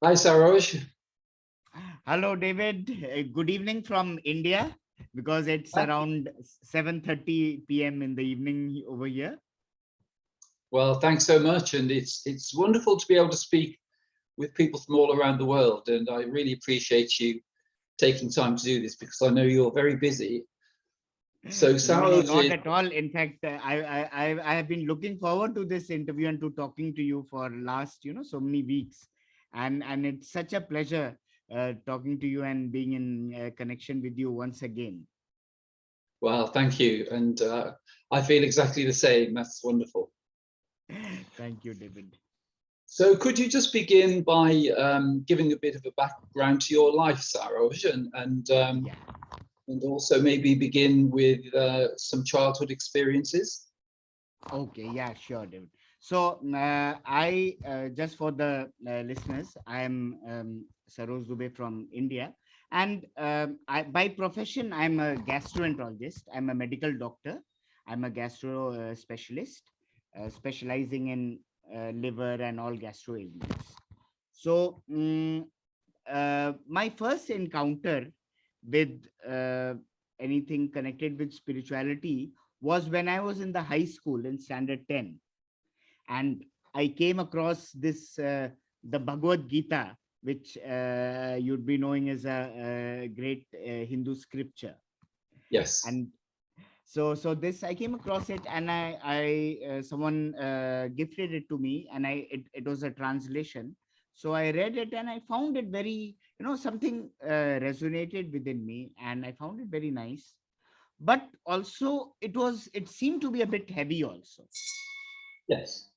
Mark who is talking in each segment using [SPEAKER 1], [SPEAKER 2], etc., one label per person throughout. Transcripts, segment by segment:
[SPEAKER 1] Hi, Saroj.
[SPEAKER 2] Hello, David. Good evening from India because it's
[SPEAKER 1] Thank you.
[SPEAKER 2] around 7:30 p.m. in the evening over here.
[SPEAKER 1] Well, thanks so much, and it's wonderful to be able to speak with people from all around the world, and I really appreciate you taking time to do this because I know you're very busy. So,
[SPEAKER 2] No,
[SPEAKER 1] Saroj
[SPEAKER 2] not
[SPEAKER 1] is
[SPEAKER 2] at all. In fact, I have been looking forward to this interview and to talking to you for last so many weeks, and it's such a pleasure talking to you and being in connection with you once again.
[SPEAKER 1] well, thank you, and I feel exactly the same. That's wonderful.
[SPEAKER 2] Thank you, David.
[SPEAKER 1] So, could you just begin by giving a bit of a background to your life, Saroj,
[SPEAKER 2] Yeah.
[SPEAKER 1] and also maybe begin with some childhood experiences?
[SPEAKER 2] Okay, yeah, sure, David. So, I just for the listeners, I am Saroj Dubey from India, and by profession, I'm a gastroenterologist. I'm a medical doctor. I'm a gastro specialist, specializing in liver and all gastro ailments. So, my first encounter with anything connected with spirituality was when I was in the high school in standard 10, and I came across this the Bhagavad Gita, which you'd be knowing as a great Hindu scripture.
[SPEAKER 1] Yes,
[SPEAKER 2] And so this I came across it, and I someone gifted it to me, and it was a translation. So I read it and I found it very, something resonated within me, and I found it very nice. But also it seemed to be a bit heavy also,
[SPEAKER 1] yes,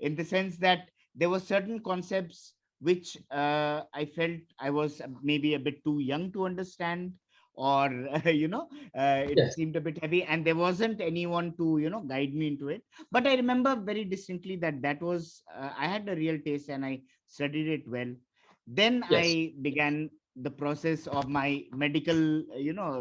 [SPEAKER 2] in the sense that there were certain concepts which I felt I was maybe a bit too young to understand, or it
[SPEAKER 1] yes,
[SPEAKER 2] seemed a bit heavy, and there wasn't anyone to guide me into it. But I remember very distinctly that that was I had a real taste and I studied it well. Then
[SPEAKER 1] yes,
[SPEAKER 2] I began the process of my medical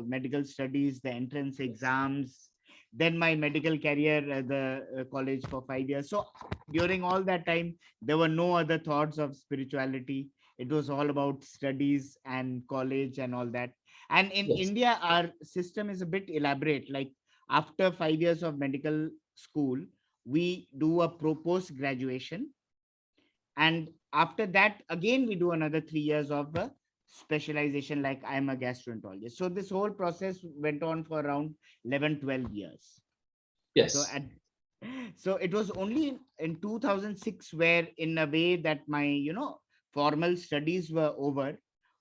[SPEAKER 2] medical studies, the entrance
[SPEAKER 1] yes,
[SPEAKER 2] exams, then my medical career at the college for 5 years. So during all that time, there were no other thoughts of spirituality. It was all about studies and college and all that. And in
[SPEAKER 1] yes,
[SPEAKER 2] India, our system is a bit elaborate. Like after 5 years of medical school, we do a post graduation, and after that again we do another 3 years of specialization, like I'm a gastroenterologist. So this whole process went on for around 11, 12 years. So
[SPEAKER 1] yes.
[SPEAKER 2] at so it was only in 2006 where in a way that my formal studies were over,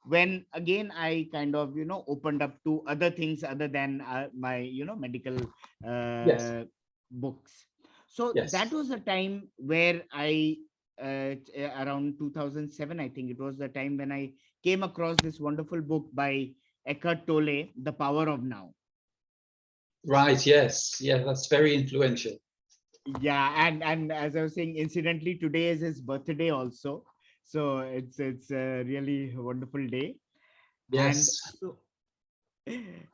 [SPEAKER 2] when again I kind of opened up to other things other than my medical
[SPEAKER 1] Yes,
[SPEAKER 2] uh, books. So that
[SPEAKER 1] yes.
[SPEAKER 2] was a time where I around 2007, I think it was the time when I came across this wonderful book by Eckhart Tolle, The Power of Now.
[SPEAKER 1] Right, yes. Yeah, that's very influential.
[SPEAKER 2] Yeah, and as I was saying, incidentally, today is his birthday also. So it's a really wonderful day. And
[SPEAKER 1] Yes.
[SPEAKER 2] so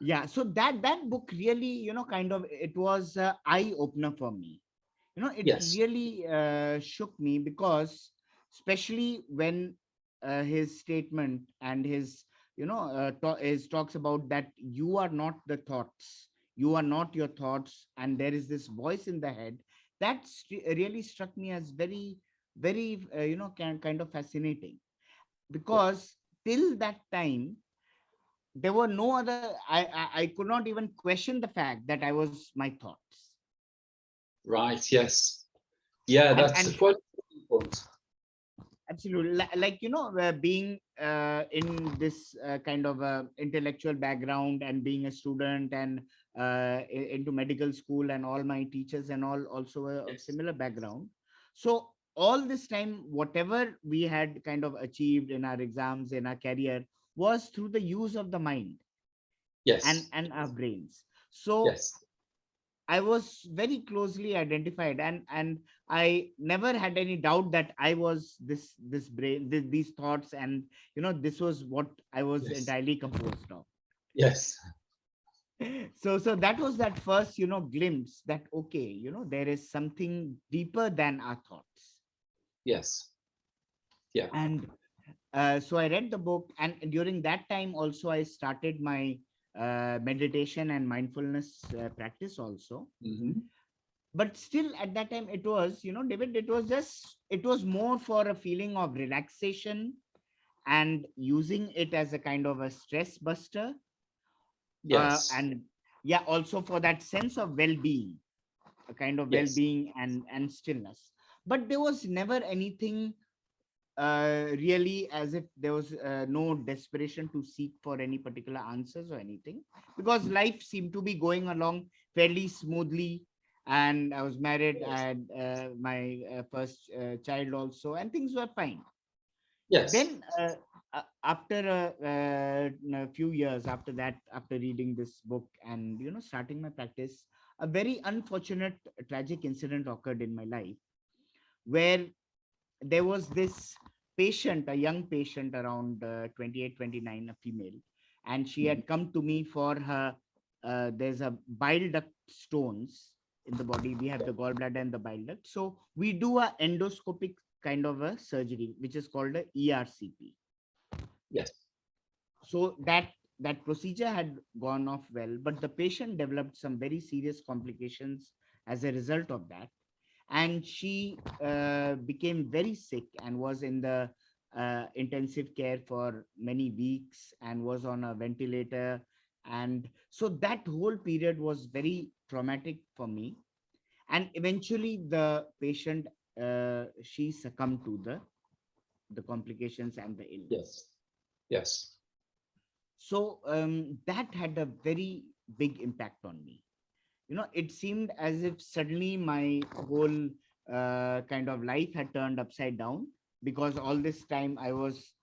[SPEAKER 2] yeah, so that book really, kind of, it was a eye opener for me. It
[SPEAKER 1] Yes.
[SPEAKER 2] really shook me, because especially when his statement and his his talks about that you are not the thoughts, you are not your thoughts, and there is this voice in the head. That really struck me as very, very kind of fascinating,
[SPEAKER 1] Yeah.
[SPEAKER 2] because till that time there were no other, I could not even question the fact that I was my thoughts.
[SPEAKER 1] Right, yes. Yeah, that's
[SPEAKER 2] And
[SPEAKER 1] quite a good point.
[SPEAKER 2] absolutely, like being in this kind of intellectual background, and being a student, and into medical school, and all my teachers and all also were of
[SPEAKER 1] Yes.
[SPEAKER 2] similar background. So all this time, whatever we had kind of achieved in our exams, in our career, was through the use of the mind
[SPEAKER 1] Yes.
[SPEAKER 2] and our brains. So
[SPEAKER 1] Yes.
[SPEAKER 2] I was very closely identified, and I never had any doubt that I was this brain, these thoughts, and this was what I was
[SPEAKER 1] Yes.
[SPEAKER 2] entirely composed of.
[SPEAKER 1] Yes.
[SPEAKER 2] So that was that first glimpse that, okay, there is something deeper than our thoughts.
[SPEAKER 1] Yes. Yeah.
[SPEAKER 2] And So I read the book, and during that time also I started my meditation and mindfulness practice also.
[SPEAKER 1] Mhm.
[SPEAKER 2] But still at that time it was, David, it was more for a feeling of relaxation and using it as a kind of a stress buster,
[SPEAKER 1] Yes.
[SPEAKER 2] and yeah, also for that sense of well-being, a kind of
[SPEAKER 1] Yes.
[SPEAKER 2] well-being and stillness. But there was never anything really, as if there was no desperation to seek for any particular answers or anything, because life seemed to be going along fairly smoothly. And I was married, I
[SPEAKER 1] Yes.
[SPEAKER 2] had my first child also, and things were fine.
[SPEAKER 1] Yes.
[SPEAKER 2] Then after a few years after that, after reading this book and starting my practice, a very unfortunate tragic incident occurred in my life, where there was this patient, a young patient around 28, 29, a female, and she
[SPEAKER 1] Mhm.
[SPEAKER 2] had come to me for her, there's a bile duct stones in the body. We have
[SPEAKER 1] Yeah.
[SPEAKER 2] the gallbladder and the bile duct. So we do a endoscopic kind of a surgery, which is called a ERCP.
[SPEAKER 1] Yes.
[SPEAKER 2] So that procedure had gone off well, but the patient developed some very serious complications as a result of that, and she became very sick and was in the intensive care for many weeks and was on a ventilator. And so that whole period was very traumatic for me, and eventually the patient, she succumbed to the complications and the illness.
[SPEAKER 1] Yes. Yes.
[SPEAKER 2] So that had a very big impact on me. It seemed as if suddenly my whole kind of life had turned upside down, because all this time I was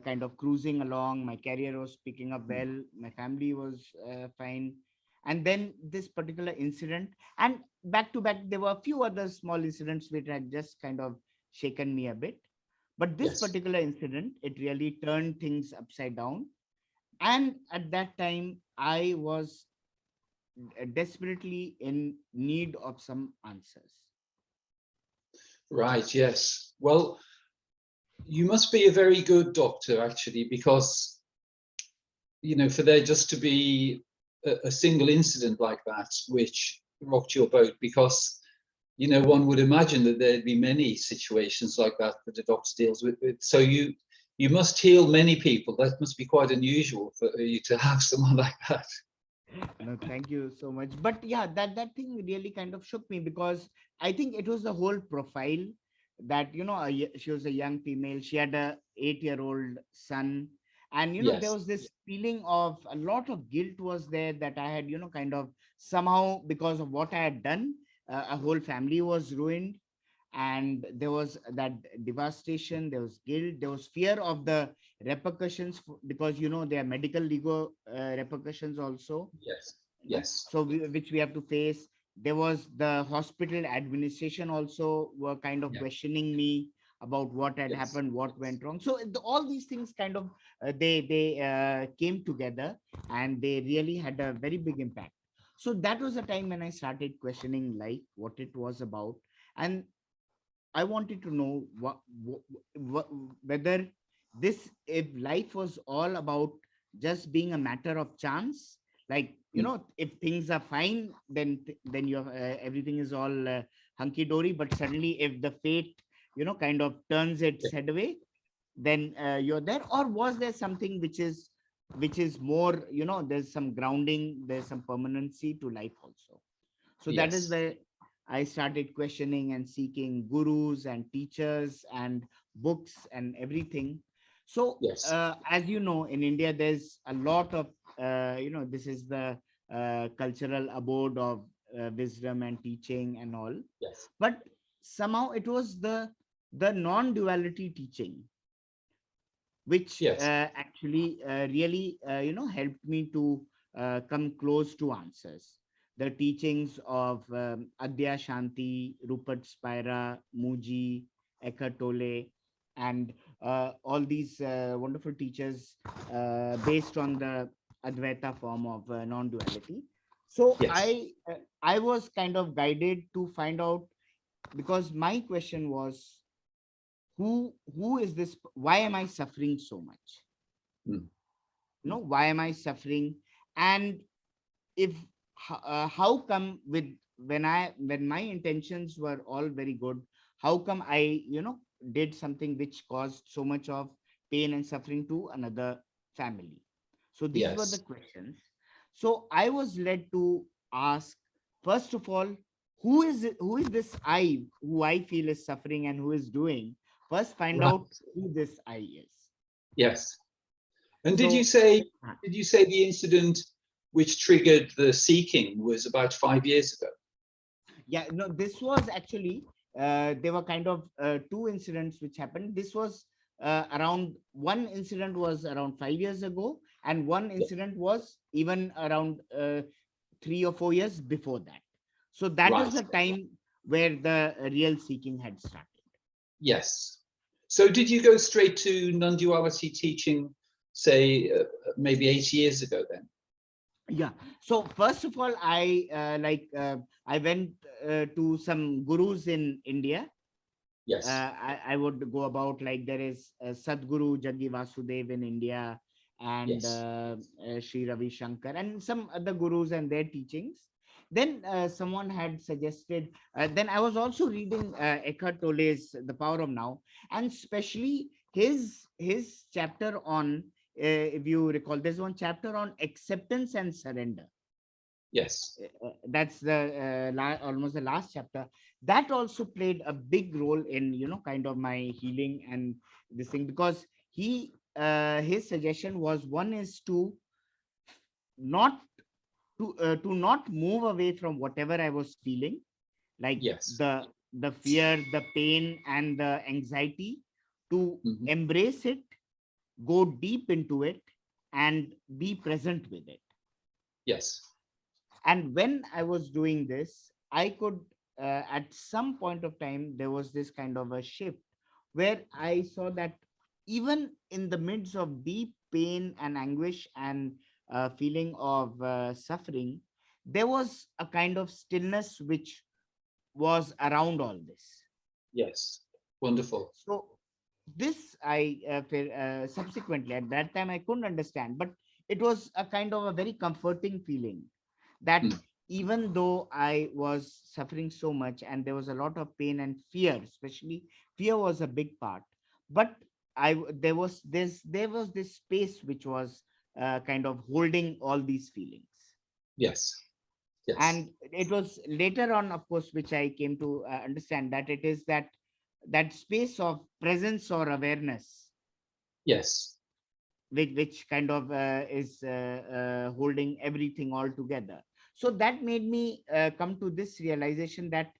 [SPEAKER 2] kind of cruising along, my career was picking up well, my family was fine. And then this particular incident, and back to back there were a few other small incidents which had just kind of shaken me a bit, but this
[SPEAKER 1] Yes.
[SPEAKER 2] particular incident, it really turned things upside down. And at that time I was desperately in need of some answers.
[SPEAKER 1] Right. Yes. Well, you must be a very good doctor, actually, because for there just to be a single incident like that which rocked your boat, because one would imagine that there'd be many situations like that that a doctor deals with. So you must heal many people. That must be quite unusual for you to have someone like that.
[SPEAKER 2] No, thank you so much. But yeah, that thing really kind of shook me, because I think it was the whole profile that, she was a young female. She had a 8-year-old son. And, there
[SPEAKER 1] Yes.
[SPEAKER 2] was this feeling of a lot of guilt was there, that I had, kind of somehow, because of what I had done, a whole family was ruined. And there was that devastation, there was guilt, there was fear of the repercussions, because there are medical legal repercussions also,
[SPEAKER 1] Yes. Yes.
[SPEAKER 2] so which we have to face. There was the hospital administration also were kind of
[SPEAKER 1] Yeah.
[SPEAKER 2] questioning me about what had
[SPEAKER 1] Yes.
[SPEAKER 2] happened, what
[SPEAKER 1] Yes.
[SPEAKER 2] went wrong. So all these things kind of they came together, and they really had a very big impact. So that was the time when I started questioning life, what it was about. And I wanted to know whether this, if life was all about just being a matter of chance, like,
[SPEAKER 1] Mm.
[SPEAKER 2] if things are fine, then you everything is all hunky dory. But suddenly, if the fate, kind of turns its
[SPEAKER 1] Yeah.
[SPEAKER 2] head away, then you're there. Or was there something which is more, there's some grounding, there's some permanency to life also. So that is
[SPEAKER 1] Yes.
[SPEAKER 2] where I started questioning and seeking gurus and teachers and books and everything. So,
[SPEAKER 1] Yes.
[SPEAKER 2] as you know, in India, there's a lot of, this is the cultural abode of wisdom and teaching and all.
[SPEAKER 1] Yes.
[SPEAKER 2] But somehow it was the non-duality teaching which
[SPEAKER 1] Yes.
[SPEAKER 2] actually really helped me to come close to answers. The teachings of Adyashanti, Rupert Spira, Mooji, Eckhart Tolle, and all these wonderful teachers based on the Advaita form of non-duality. So
[SPEAKER 1] Yes.
[SPEAKER 2] I was kind of guided to find out, because my question was, who is this? Why am I suffering so much?
[SPEAKER 1] Mm.
[SPEAKER 2] Why am I suffering? And if how come, when my intentions were all very good, how come I did something which caused so much of pain and suffering to another family? So these were the
[SPEAKER 1] Yes.
[SPEAKER 2] questions. So I was led to ask, first of all, who is this I, who I feel is suffering and who is doing? First, find
[SPEAKER 1] Right.
[SPEAKER 2] out who this I is.
[SPEAKER 1] Yes. And did you
[SPEAKER 2] So
[SPEAKER 1] say the incident which triggered the seeking was about 5 years ago?
[SPEAKER 2] yeah, no, this was actually, there were kind of two incidents which happened. This was around, one incident was around 5 years ago, and one
[SPEAKER 1] Yeah.
[SPEAKER 2] incident was even around 3 or 4 years before that. So that is
[SPEAKER 1] Right.
[SPEAKER 2] the time where the real seeking had started.
[SPEAKER 1] Yes. So did you go straight to non-duality teaching, say, maybe 8 years ago then?
[SPEAKER 2] Yeah. So first of all, I went to some gurus in India.
[SPEAKER 1] Yes.
[SPEAKER 2] I would go about, like, there is Sadguru Jaggi Vasudev in India, and
[SPEAKER 1] Yes.
[SPEAKER 2] Sri Ravi Shankar and some other gurus and their teachings. Then someone had suggested, then I was also reading Eckhart Tolle's The Power of Now, and especially his chapter on, if you recall, there's one chapter on acceptance and surrender.
[SPEAKER 1] Yes.
[SPEAKER 2] That's the almost the last chapter. That also played a big role in kind of my healing and this thing, because his suggestion was, one is to not to not move away from whatever I was feeling, like
[SPEAKER 1] Yes.
[SPEAKER 2] the fear, the pain, and the anxiety, to
[SPEAKER 1] Mhm.
[SPEAKER 2] embrace it, go deep into it, and be present with it.
[SPEAKER 1] Yes.
[SPEAKER 2] And when I was doing this, I could, at some point of time, there was this kind of a shift where I saw that even in the midst of deep pain and anguish and feeling of suffering, there was a kind of stillness which was around all this.
[SPEAKER 1] Yes. Wonderful.
[SPEAKER 2] So this I subsequently, at that time, I couldn't understand, but it was a kind of a very comforting feeling, that
[SPEAKER 1] Mm.
[SPEAKER 2] even though I was suffering so much and there was a lot of pain and fear, especially fear was a big part, but there was this space which was kind of holding all these feelings.
[SPEAKER 1] Yes. Yes.
[SPEAKER 2] And it was later on, of course, which I came to understand, that it is that space of presence or awareness,
[SPEAKER 1] Yes.
[SPEAKER 2] which kind of is holding everything all together. So that made me come to this realization that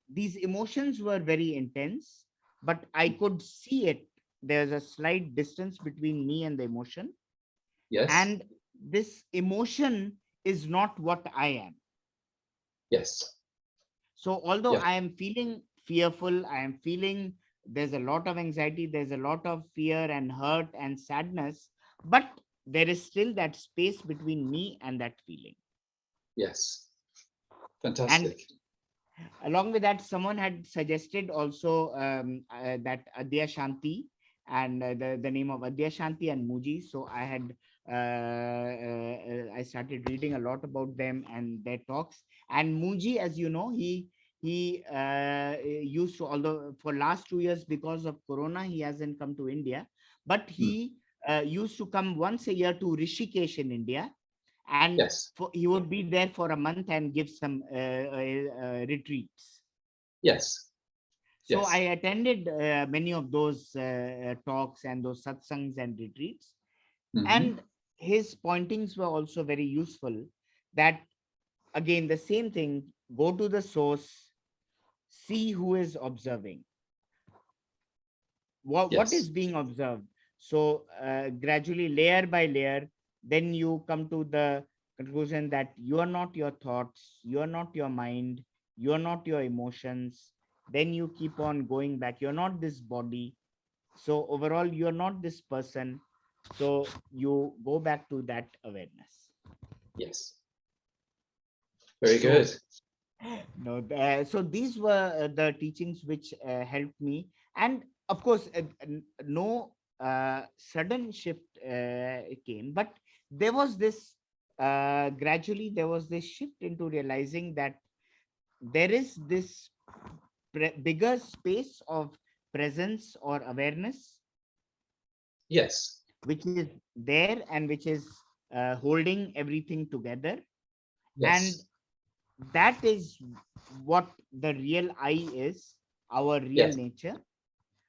[SPEAKER 2] these emotions were very intense, but I could see it. There's a slight distance between me and the emotion,
[SPEAKER 1] Yes.
[SPEAKER 2] and this emotion is not what I am.
[SPEAKER 1] Yes.
[SPEAKER 2] So although
[SPEAKER 1] Yes.
[SPEAKER 2] I am feeling fearful, I am feeling there's a lot of anxiety, there's a lot of fear and hurt and sadness, but there is still that space between me and that feeling.
[SPEAKER 1] Yes.
[SPEAKER 2] And
[SPEAKER 1] Fantastic.
[SPEAKER 2] along with that, someone had suggested also that Adyashanti, and the name of Adyashanti and Mooji. So I had I started reading a lot about them and their talks. And Mooji, as you know, he used to, although for last 2 years because of Corona, he hasn't come to India, but
[SPEAKER 1] Mm.
[SPEAKER 2] he used to come once a year to Rishikesh in India, and
[SPEAKER 1] Yes.
[SPEAKER 2] he would be there for a month and give some retreats.
[SPEAKER 1] Yes.
[SPEAKER 2] So I
[SPEAKER 1] Yes.
[SPEAKER 2] attended many of those talks and those satsangs and retreats,
[SPEAKER 1] Hmm.
[SPEAKER 2] and his pointings were also very useful. That, again, the same thing: go to the source, see who is observing, what is
[SPEAKER 1] Yes.
[SPEAKER 2] being observed. So gradually, layer by layer, then you come to the conclusion that you are not your thoughts, you are not your mind, you are not your emotions. Then you keep on going back, you're not this body. So overall, you're not this person. So you go back to that awareness.
[SPEAKER 1] Yes. Very
[SPEAKER 2] So
[SPEAKER 1] good.
[SPEAKER 2] no, so these were the teachings which helped me. And of course, no sudden shift came, but there was this gradually there was this shift into realizing that there is this bigger space of presence or awareness
[SPEAKER 1] Yes.
[SPEAKER 2] which is there and which is holding everything together, and
[SPEAKER 1] Yes.
[SPEAKER 2] that is what the real I is, our real
[SPEAKER 1] Yes.
[SPEAKER 2] nature.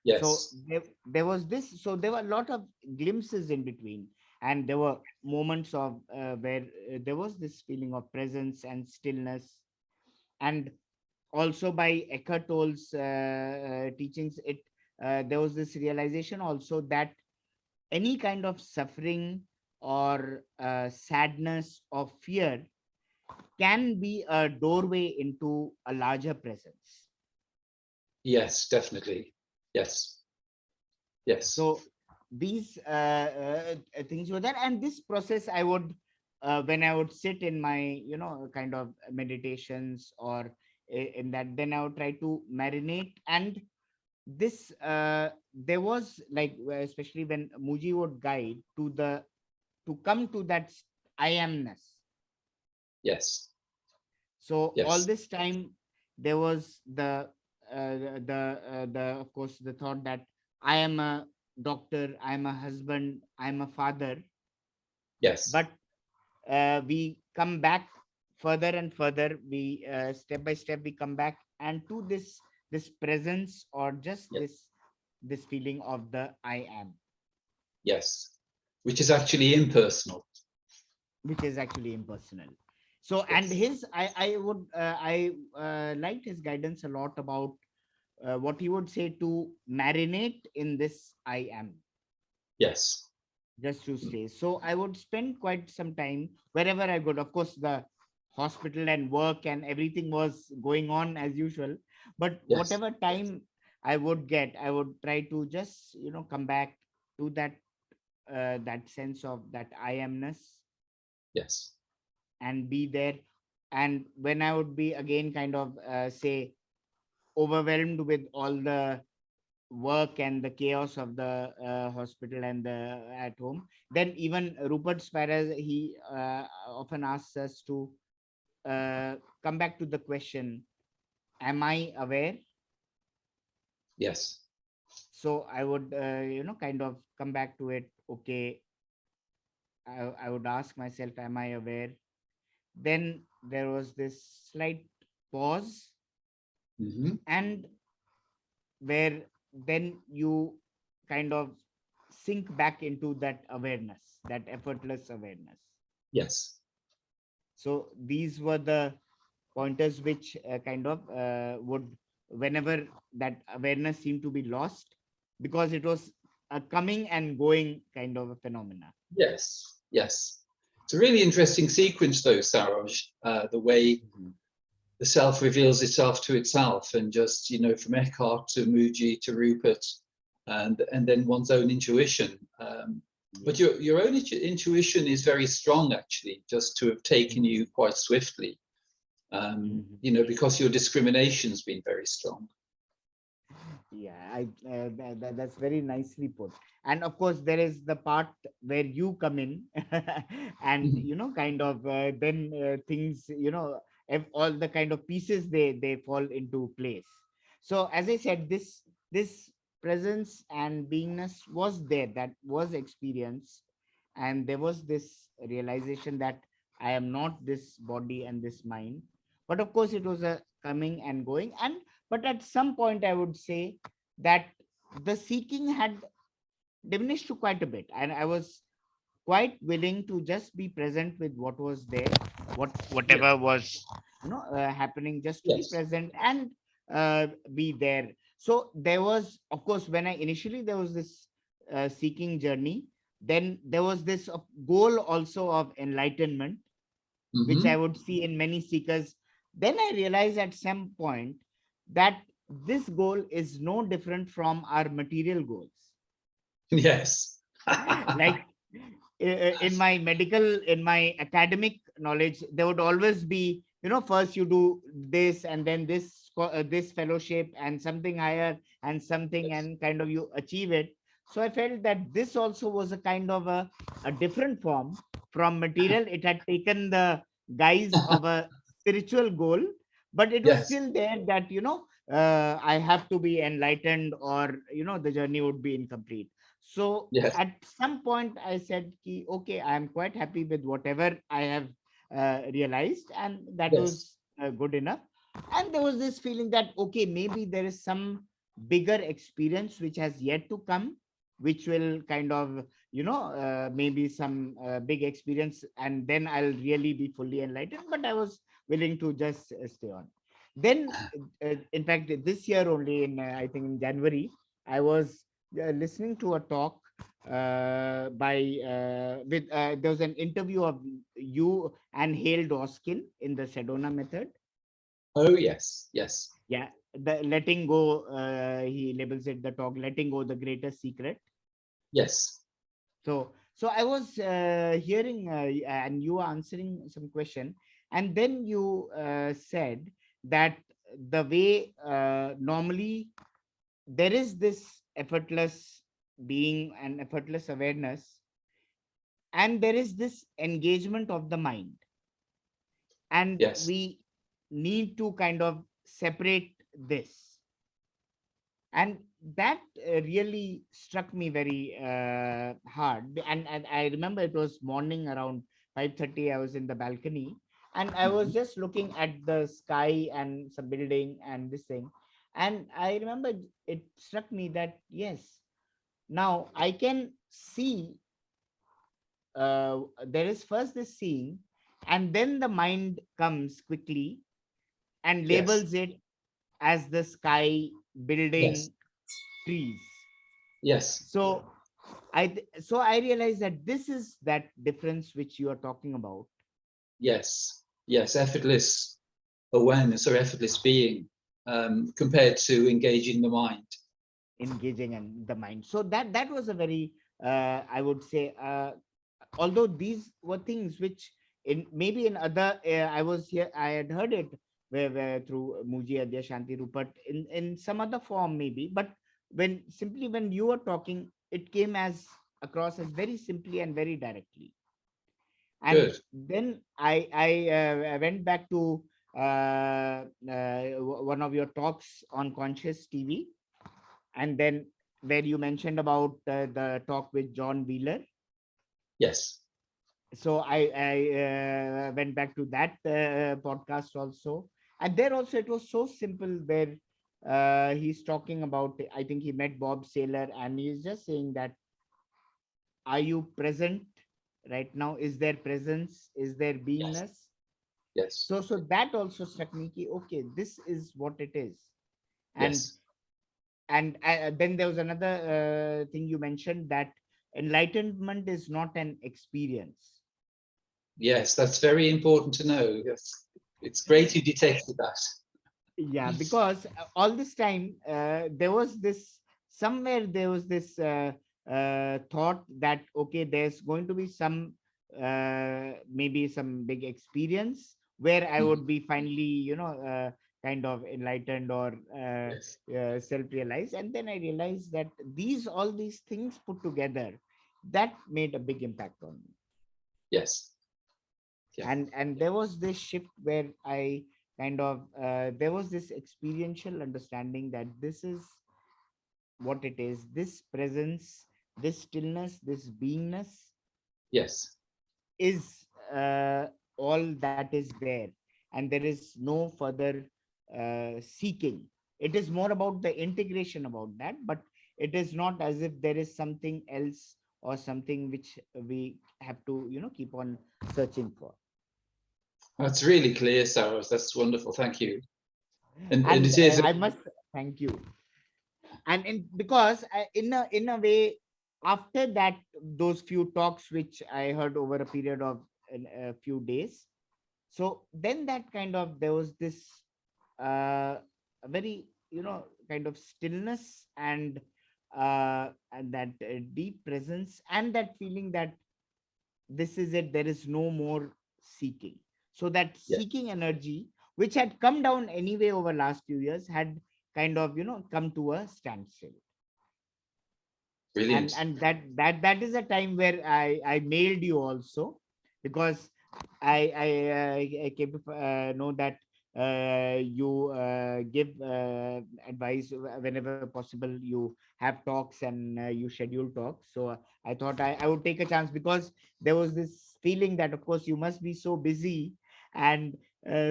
[SPEAKER 2] So
[SPEAKER 1] Yes.
[SPEAKER 2] there was this, so there were a lot of glimpses in between, and there were moments of where there was this feeling of presence and stillness. And also by Eckhart Tolle's teachings, it there was this realization also that any kind of suffering or sadness or fear can be a doorway into a larger presence.
[SPEAKER 1] Yes. Definitely. Yes. Yes.
[SPEAKER 2] So these things were there, and this process I would when I would sit in my kind of meditations or in that, then I would try to marinate. And this there was like especially when Mooji would guide to come to that I amness.
[SPEAKER 1] Yes.
[SPEAKER 2] So all
[SPEAKER 1] Yes.
[SPEAKER 2] this time there was the of course the thought that I am a doctor, I am a husband, I am a father.
[SPEAKER 1] Yes.
[SPEAKER 2] But we come back further and further. We step by step we come back and to this presence, or just
[SPEAKER 1] Yes.
[SPEAKER 2] this feeling of the I am,
[SPEAKER 1] Yes. Which is actually impersonal.
[SPEAKER 2] which is actually impersonal. So and
[SPEAKER 1] Yes.
[SPEAKER 2] his I would I liked his guidance a lot about what he would say to marinate in this I am,
[SPEAKER 1] Yes.
[SPEAKER 2] just to stay. So I would spend quite some time wherever I could. Of course, the hospital and work and everything was going on as usual, but
[SPEAKER 1] Yes.
[SPEAKER 2] whatever time I would get, I would try to just come back to that sense of that I amness
[SPEAKER 1] Yes.
[SPEAKER 2] and be there. And when I would be again kind of say overwhelmed with all the work and the chaos of the hospital and the at home, then even Rupert Spira, he often asks us to come back to the question, am I aware?
[SPEAKER 1] Yes.
[SPEAKER 2] So I would kind of come back to it. Okay, I would ask myself, am I aware? Then there was this slight pause,
[SPEAKER 1] Hmm.
[SPEAKER 2] and where then you kind of sink back into that awareness, that effortless awareness.
[SPEAKER 1] Yes.
[SPEAKER 2] So these were the pointers which kind of would, whenever that awareness seemed to be lost, because it was a coming and going kind of a phenomena.
[SPEAKER 1] Yes. Yes. It's a really interesting sequence, though, Saroj, the way
[SPEAKER 2] Mhm.
[SPEAKER 1] the self reveals itself to itself, and just from Eckhart to Mooji to Rupert, and then one's own intuition. But
[SPEAKER 2] Yes.
[SPEAKER 1] your own intuition is very strong, actually, just to have taken
[SPEAKER 2] Mhm.
[SPEAKER 1] you quite swiftly.
[SPEAKER 2] Mhm.
[SPEAKER 1] Because your discrimination's been very strong.
[SPEAKER 2] Yeah, that's very nicely put. And of course, there is the part where you come in, and
[SPEAKER 1] Mhm.
[SPEAKER 2] kind of then things, all the kind of pieces they fall into place. So as I said, this presence and beingness was there, that was experience, and there was this realization that I am not this body and this mind. But of course, it was a coming and going, and but at some point I would say that the seeking had diminished to quite a bit, and I was quite willing to just be present with what was there,
[SPEAKER 1] Yeah.
[SPEAKER 2] whatever was happening, just to be
[SPEAKER 1] Yes.
[SPEAKER 2] present and be there. So there was, of course, when I initially there was this seeking journey, then there was this goal also of enlightenment, which I
[SPEAKER 1] Hmm.
[SPEAKER 2] would see in many seekers. Then I realized at some point that this goal is no different from our material goals.
[SPEAKER 1] Yes.
[SPEAKER 2] Like in my medical, in my academic knowledge, there would always be, first you do this and then this this fellowship and something higher and something,
[SPEAKER 1] Yes.
[SPEAKER 2] and kind of you achieve it. So I felt that this also was a kind of a different form from material. It had taken the guise of a spiritual goal, but it was
[SPEAKER 1] Yes.
[SPEAKER 2] still there that, I have to be enlightened, or the journey would be incomplete. So
[SPEAKER 1] Yes.
[SPEAKER 2] at some point I said, ki, okay, I am quite happy with whatever I have realized, and that
[SPEAKER 1] Yes.
[SPEAKER 2] was good enough. And there was this feeling that, okay, maybe there is some bigger experience which has yet to come, which will kind of, maybe some big experience, and then I'll really be fully enlightened. But I was willing to just stay on. Then, in fact, this year only, in I think in January, I was listening to a talk by with there was an interview of you and Hale Doskin in the Sedona method.
[SPEAKER 1] Oh, yes. Yes.
[SPEAKER 2] Yeah, the letting go, he labels it, the talk, letting go, the greatest secret.
[SPEAKER 1] Yes.
[SPEAKER 2] So I was hearing, and you were answering some question, and then you said that the way normally there is this effortless being and effortless awareness, and there is this engagement of the mind, and
[SPEAKER 1] Yes.
[SPEAKER 2] we need to kind of separate this. And that really struck me very hard. And I remember it was morning around 5:30. I was in the balcony, and I was
[SPEAKER 1] Mhm.
[SPEAKER 2] just looking at the sky and some building and this thing. And I remember it struck me that, yes, now I can see, there is first this seeing, and then the mind comes quickly and
[SPEAKER 1] Yes.
[SPEAKER 2] labels it as the sky,
[SPEAKER 1] Yes.
[SPEAKER 2] building, trees.
[SPEAKER 1] Yes.
[SPEAKER 2] So I realized that this is that difference which you are talking about.
[SPEAKER 1] Yes. Yes. Effortless awareness or effortless being, compared to engaging the mind.
[SPEAKER 2] Engaging in the mind. So that was a very, I would say, although these were things which in maybe in other, I was here, I had heard it where through Mooji, Adyashanti, Rupert, in some other form maybe, but when you were talking, it came as across as very simply and very directly. And
[SPEAKER 1] Good.
[SPEAKER 2] then I went back to one of your talks on Conscious TV, and then where you mentioned about the talk with John Wheeler.
[SPEAKER 1] Yes.
[SPEAKER 2] So I went back to that podcast also, and there also it was so simple, where he's talking about, I think he met Bob Saylor, and he's just saying that, are you present right now? Is there presence? Is there
[SPEAKER 1] Yes.
[SPEAKER 2] beingness?
[SPEAKER 1] Yes.
[SPEAKER 2] So that also struck me, ki, okay, this is what it is. and
[SPEAKER 1] Yes.
[SPEAKER 2] and then there was another thing you mentioned, that enlightenment is not an experience.
[SPEAKER 1] Yes. That's very important to know. Yes. It's great you detected that.
[SPEAKER 2] Yeah, because all this time there was this, somewhere there was this thought that, okay, there's going to be some maybe some big experience where I
[SPEAKER 1] Mhm.
[SPEAKER 2] would be finally, kind of enlightened, or
[SPEAKER 1] Yes.
[SPEAKER 2] self-realized. And then I realized that all these things put together, that made a big impact on me.
[SPEAKER 1] Yes. Yeah.
[SPEAKER 2] And there was this shift where I kind of, there was this experiential understanding that this is what it is, this presence, this stillness, this beingness
[SPEAKER 1] Yes.
[SPEAKER 2] is all that is there, and there is no further seeking. It is more about the integration about that, but it is not as if there is something else or something which we have to, keep on searching for.
[SPEAKER 1] That's really clear, Saroj. That's wonderful. Thank you. And
[SPEAKER 2] And
[SPEAKER 1] it is.
[SPEAKER 2] I must thank you. And because in a way, after that, those few talks which I heard over a period of a few days, so then that kind of, there was this a very, kind of stillness, and that deep presence, and that feeling that this is it, there is no more seeking. So that
[SPEAKER 1] Yes.
[SPEAKER 2] seeking energy which had come down anyway over last few years, had kind of, come to a standstill. and
[SPEAKER 1] Brilliant.
[SPEAKER 2] and that is a time where I mailed you also, because I came to know that you give advice whenever possible. You have talks, and you schedule talks. So I thought I would take a chance, because there was this feeling that of course you must be so busy, and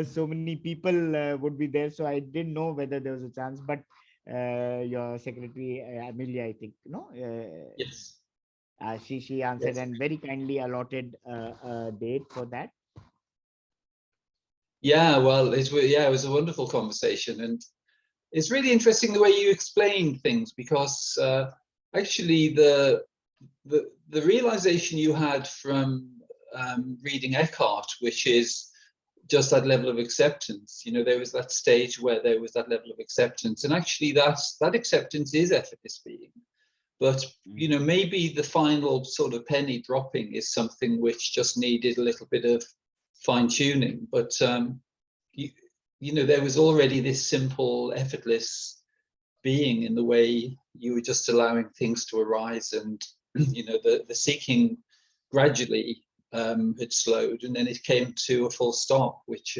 [SPEAKER 2] so many people would be there. So I didn't know whether there was a chance, but your secretary Amelia, I think,
[SPEAKER 1] Yes.
[SPEAKER 2] she answered
[SPEAKER 1] Yes.
[SPEAKER 2] and very kindly allotted a date for that.
[SPEAKER 1] Yeah, well, it was a wonderful conversation, and it's really interesting the way you explain things, because actually the realization you had from reading Eckhart, which is just that level of acceptance. There was that stage where there was that level of acceptance, and actually that acceptance is effortless being. But maybe the final sort of penny dropping is something which just needed a little bit of fine tuning. But there was already this simple, effortless being in the way you were just allowing things to arise, and the seeking gradually had slowed, and then it came to a full stop, which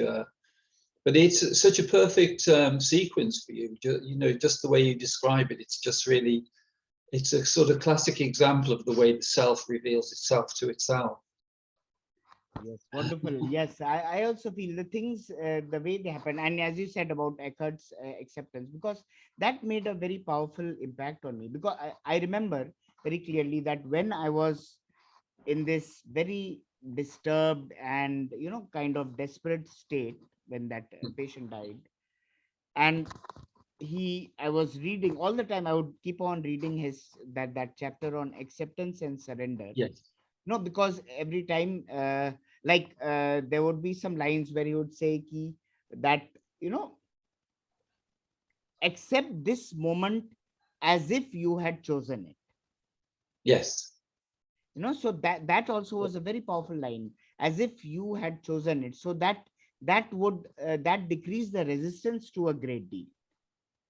[SPEAKER 1] but it's such a perfect sequence for you. Just the way you describe it, it's a sort of classic example of the way the self reveals itself to itself.
[SPEAKER 2] Yes, wonderful. Yes, I also feel the things, the way they happen. And as you said about Eckhart's acceptance, because that made a very powerful impact on me. Because I remember very clearly that when I was in this very disturbed and, kind of desperate state, when that patient died, and I was reading all the time. I would keep on reading that chapter on acceptance and surrender.
[SPEAKER 1] Yes.
[SPEAKER 2] Because every time, there would be some lines where he would say that, accept this moment as if you had chosen it.
[SPEAKER 1] Yes.
[SPEAKER 2] So that also was a very powerful line, as if you had chosen it. So that would that decrease the resistance to a great deal.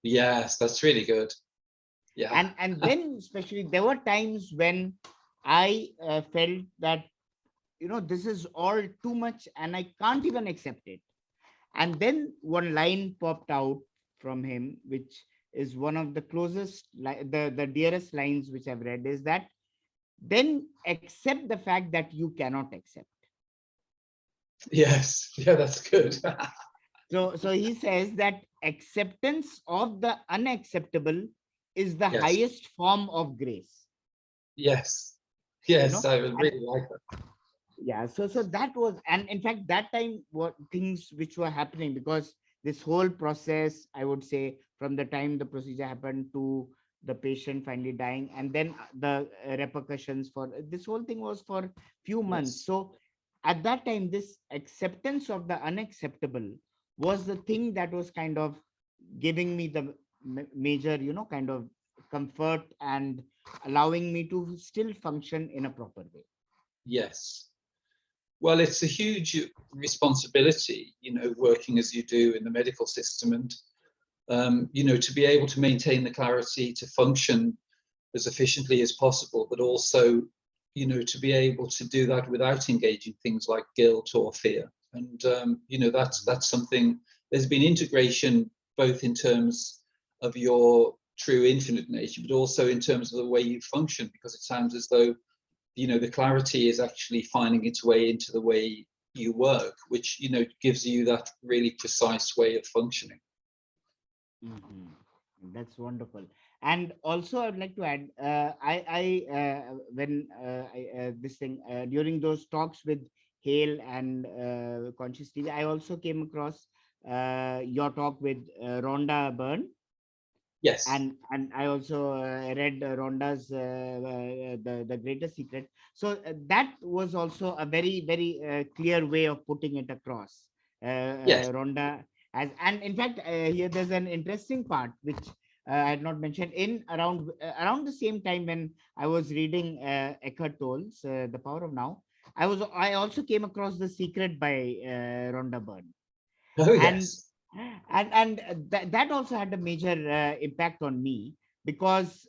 [SPEAKER 1] Yes, that's really good. Yeah.
[SPEAKER 2] And then especially there were times when I felt that, this is all too much and I can't even accept it. And then one line popped out from him, which is one of the closest, the dearest lines which I've read, is that, then accept the fact that you cannot accept.
[SPEAKER 1] Yes. Yeah, that's good.
[SPEAKER 2] So he says that acceptance of the unacceptable is the
[SPEAKER 1] Yes.
[SPEAKER 2] highest form of grace.
[SPEAKER 1] Yes.
[SPEAKER 2] You
[SPEAKER 1] Yes,
[SPEAKER 2] know,
[SPEAKER 1] I would
[SPEAKER 2] and
[SPEAKER 1] really like that.
[SPEAKER 2] yeah, so that was, and in fact that time what things which were happening, because this whole process, I would say, from the time the procedure happened to the patient finally dying, and then the repercussions for this whole thing was for few months.
[SPEAKER 1] Yes.
[SPEAKER 2] So at that time, this acceptance of the unacceptable was the thing that was kind of giving me the major, kind of comfort, and allowing me to still function in a proper way.
[SPEAKER 1] Yes. Well, it's a huge responsibility, working as you do in the medical system, and to be able to maintain the clarity to function as efficiently as possible, but also, to be able to do that without engaging things like guilt or fear. And that's something. There's been integration both in terms of your true infinite nature, but also in terms of the way you function, because it sounds as though the clarity is actually finding its way into the way you work, which gives you that really precise way of functioning.
[SPEAKER 2] Mhm. That's wonderful. And also, I'd like to add, when this thing during those talks with Hale and Conscious TV, I also came across your talk with Rhonda Byrne,
[SPEAKER 1] Yes.
[SPEAKER 2] and I also read Rhonda's the Greatest Secret. So that was also a very very clear way of putting it across.
[SPEAKER 1] Yes.
[SPEAKER 2] Rhonda has, and in fact, here there's an interesting part which I had not mentioned. In around the same time when I was reading Eckhart Tolle's The Power of Now, I also came across The Secret by Rhonda Byrne.
[SPEAKER 1] Oh,
[SPEAKER 2] And
[SPEAKER 1] yes.
[SPEAKER 2] that also had a major impact on me, because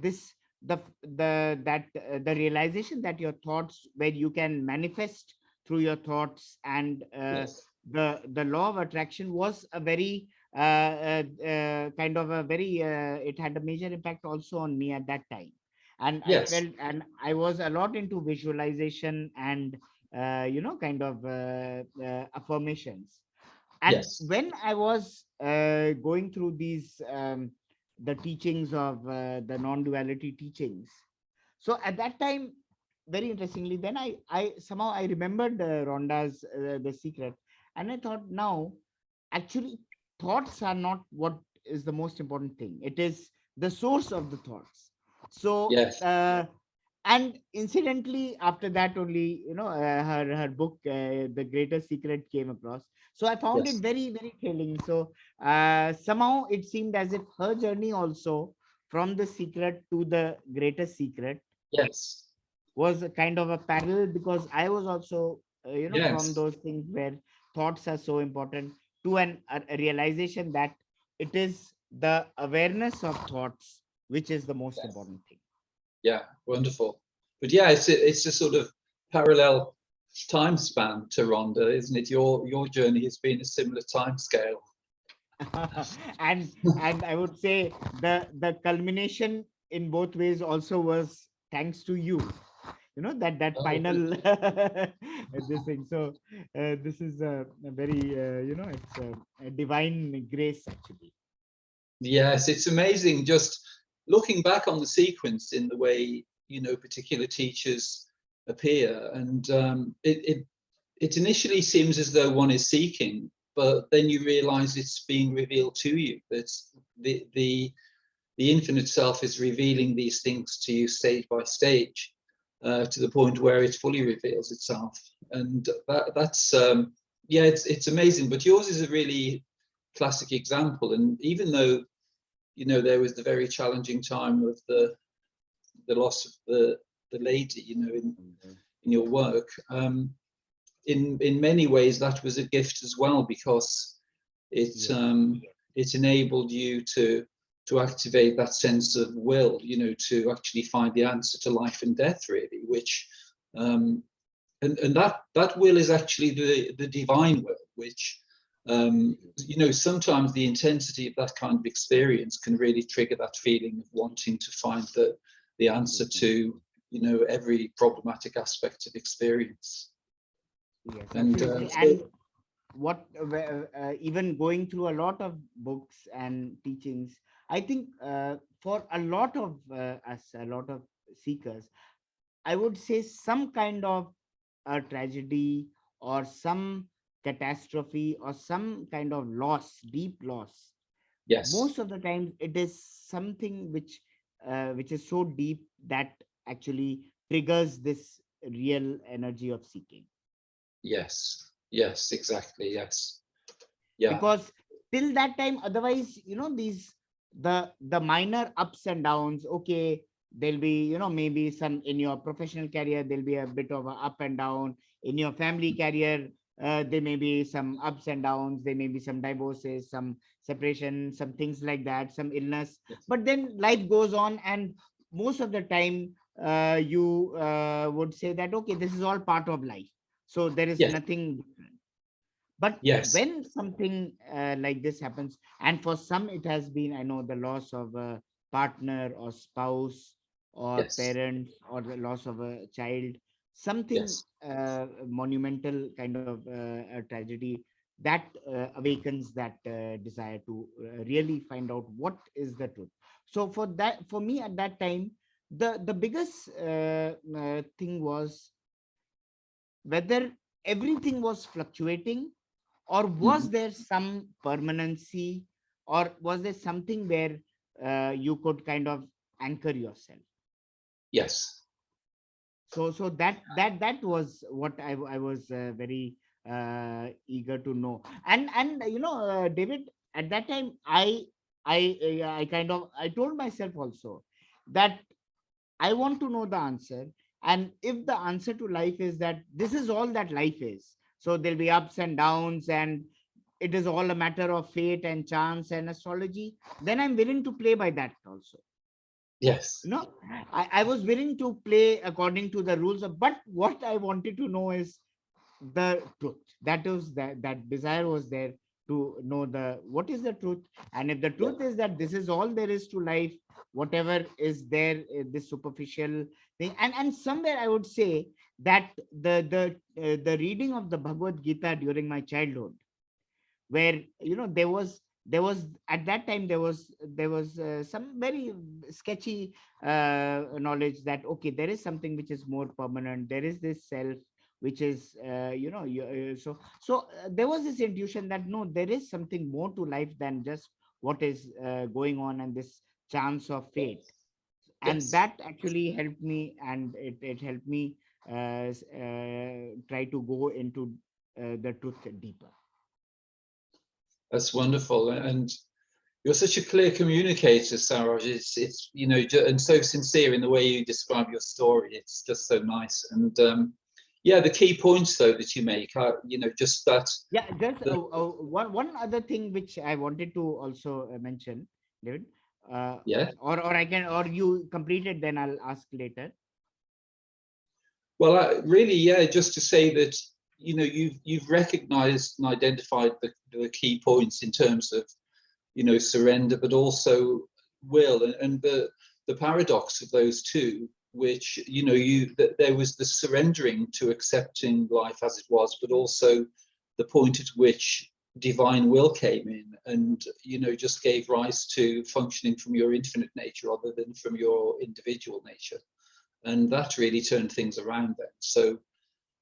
[SPEAKER 2] this the realization that your thoughts, where you can manifest through your thoughts, and
[SPEAKER 1] Yes.
[SPEAKER 2] the law of attraction was a very kind of a very it had a major impact also on me at that time. And I
[SPEAKER 1] Yes.
[SPEAKER 2] felt, and I was a lot into visualization and kind of affirmations. And
[SPEAKER 1] Yes.
[SPEAKER 2] when I was going through these the teachings of the non-duality teachings, so at that time, very interestingly, then I somehow I remembered Rhonda's The Secret, and I thought, now actually thoughts are not what is the most important thing. It is the source of the thoughts. So
[SPEAKER 1] Yes.
[SPEAKER 2] and incidentally, after that only, her book, The Greater Secret, came across. So I found it
[SPEAKER 1] Yes.
[SPEAKER 2] very, very thrilling. So somehow it seemed as if her journey also, from the secret to the greater secret,
[SPEAKER 1] Yes.
[SPEAKER 2] was a kind of a parallel, because I was also from
[SPEAKER 1] Yes.
[SPEAKER 2] those things where thoughts are so important, to a realization that it is the awareness of thoughts which is the most
[SPEAKER 1] Yes.
[SPEAKER 2] important thing.
[SPEAKER 1] Yeah. Wonderful. But yeah, it's a sort of parallel time span to Rhonda, isn't it? Your journey has been a similar time scale.
[SPEAKER 2] And I would say the culmination in both ways also was thanks to you. That
[SPEAKER 1] Oh,
[SPEAKER 2] final this thing. So this is a very it's a divine grace actually.
[SPEAKER 1] yes, it's amazing just looking back on the sequence in the way, particular teachers appear. And it initially seems as though one is seeking, but then you realize it's being revealed to you. That the infinite self is revealing these things to you stage by stage, to the point where it fully reveals itself. And that's yeah, it's amazing. But yours is a really classic example. And even though there was the very challenging time of the loss of the lady, in your work. In many ways, that was a gift as well, because it
[SPEAKER 2] Yes,
[SPEAKER 1] it enabled you to activate that sense of will, to actually find the answer to life and death, really, which and that will is actually the divine will, which sometimes the intensity of that kind of experience can really trigger that feeling of wanting to find the answer to every problematic aspect of experience.
[SPEAKER 2] yes,
[SPEAKER 1] And
[SPEAKER 2] absolutely.
[SPEAKER 1] so
[SPEAKER 2] And what even going through a lot of books and teachings, I think for a lot of us, a lot of seekers, I would say some kind of a tragedy, or some catastrophe, or some kind of loss, deep loss.
[SPEAKER 1] yes,
[SPEAKER 2] Most of the time, it is something which is so deep that actually triggers this real energy of seeking.
[SPEAKER 1] yes, yes, exactly, yes, yeah,
[SPEAKER 2] Because till that time, otherwise, these the minor ups and downs, okay, there'll be, maybe some in your professional career, there'll be a bit of a up and down. In your family career, there may be some ups and downs, there may be some divorces, some separation, some things like that, some illness.
[SPEAKER 1] yes,
[SPEAKER 2] But then life goes on, and most of the time you would say that, okay, this is all part of life, so there is
[SPEAKER 1] yes,
[SPEAKER 2] nothing different. But
[SPEAKER 1] yes,
[SPEAKER 2] when something like this happens, and for some it has been, I know, the loss of a partner or spouse or
[SPEAKER 1] yes,
[SPEAKER 2] parents, or the loss of a child, something
[SPEAKER 1] yes,
[SPEAKER 2] monumental kind of a tragedy, that awakens that desire to really find out what is the truth. So for me at that time, the biggest thing was whether everything was fluctuating, or was
[SPEAKER 1] mhm,
[SPEAKER 2] there some permanency, or was there something where you could kind of anchor yourself.
[SPEAKER 1] yes,
[SPEAKER 2] So that was what I was very eager to know. And David, at that time, I kind of, I told myself also that I want to know the answer. And if the answer to life is that this is all that life is, So there'll be ups and downs, and it is all a matter of fate and chance and astrology, then I'm willing to play by that also.
[SPEAKER 1] Yes.
[SPEAKER 2] I was willing to play according to the rules of, but what I wanted to know is the truth. That was that desire was there to know the what is the truth. And if the
[SPEAKER 1] Yeah.
[SPEAKER 2] truth is that this is all there is to life, whatever is there, this superficial thing. And somewhere I would say that the reading of the Bhagavad Gita during my childhood, where there was at that time there was some very sketchy knowledge that okay, there is something which is more permanent, there is this self which is there was this intuition that no, there is something more to life than just what is going on and this chance of fate. And
[SPEAKER 1] Yes.
[SPEAKER 2] that actually helped me, and it helped me try to go into the truth deeper.
[SPEAKER 1] That's wonderful. And you're such a clear communicator, Saroj. It's and so sincere in the way you describe your story. It's just so nice. And yeah, the key points though that you make are, just that.
[SPEAKER 2] Yeah, just one other thing which I wanted to also mention, David. Uh,
[SPEAKER 1] Yeah.
[SPEAKER 2] or I can, or you complete it, then I'll ask later.
[SPEAKER 1] Well, really, yeah, just to say that you've recognised and identified the key points in terms of surrender, but also will, and the paradox of those two, which that there was the surrendering to accepting life as it was, but also the point at which divine will came in and just gave rise to functioning from your infinite nature rather than from your individual nature, and that really turned things around then. So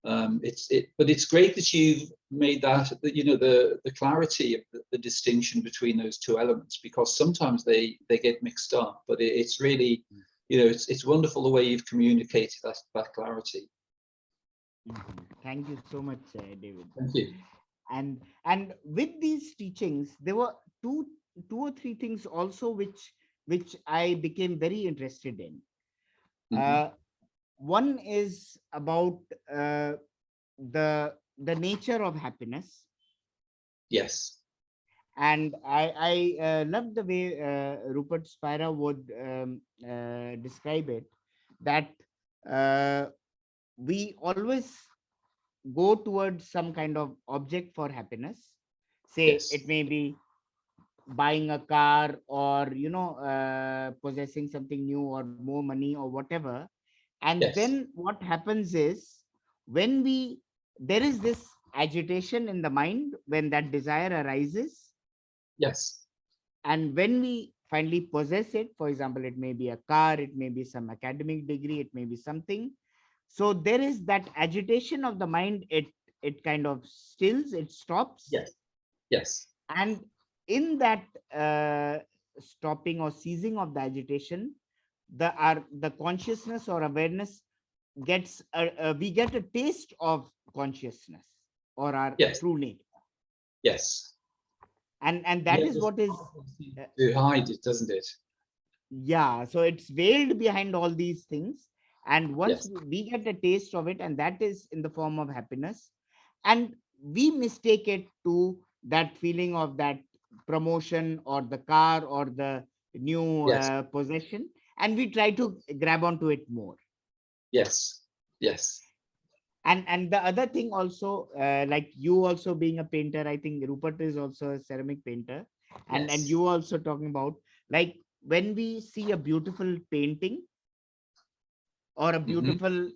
[SPEAKER 1] but it's great that you've made that the clarity of the distinction between those two elements, because sometimes they get mixed up, but it's really it's wonderful the way you've communicated that clarity.
[SPEAKER 2] Mhm. Thank you so much, David.
[SPEAKER 1] Thank you.
[SPEAKER 2] And with these teachings, there were two or three things also which I became very interested in.
[SPEAKER 1] Hmm.
[SPEAKER 2] Uh, One is about the nature of happiness.
[SPEAKER 1] Yes.
[SPEAKER 2] And I love the way Rupert Spira would describe it, that uh, we always go towards some kind of object for happiness. Say
[SPEAKER 1] Yes.
[SPEAKER 2] it may be buying a car, or possessing something new, or more money, or whatever. And
[SPEAKER 1] Yes.
[SPEAKER 2] then what happens is, when we there is this agitation in the mind when that desire arises.
[SPEAKER 1] Yes.
[SPEAKER 2] And when we finally possess it, for example, it may be a car, it may be some academic degree, it may be something. So there is that agitation of the mind. It kind of stills, it stops.
[SPEAKER 1] Yes. Yes.
[SPEAKER 2] And in that stopping or ceasing of the agitation, the consciousness or awareness gets we get a taste of consciousness, or our
[SPEAKER 1] Yes.
[SPEAKER 2] true nature.
[SPEAKER 1] Yes.
[SPEAKER 2] And that
[SPEAKER 1] Yeah,
[SPEAKER 2] is
[SPEAKER 1] there's
[SPEAKER 2] what is
[SPEAKER 1] something
[SPEAKER 2] uh,
[SPEAKER 1] to hide it, doesn't it?
[SPEAKER 2] yeah, so it's veiled behind all these things. And once
[SPEAKER 1] Yes.
[SPEAKER 2] we get a taste of it, and that is in the form of happiness, and we mistake it to that feeling of that promotion, or the car, or the new
[SPEAKER 1] Yes.
[SPEAKER 2] possession, and we try to grab onto it more.
[SPEAKER 1] Yes. Yes.
[SPEAKER 2] And the other thing also, like you also being a painter, I think Rupert is also a ceramic painter, and
[SPEAKER 1] Yes.
[SPEAKER 2] you also talking about, like, when we see a beautiful painting, or a
[SPEAKER 1] Hmm.
[SPEAKER 2] beautiful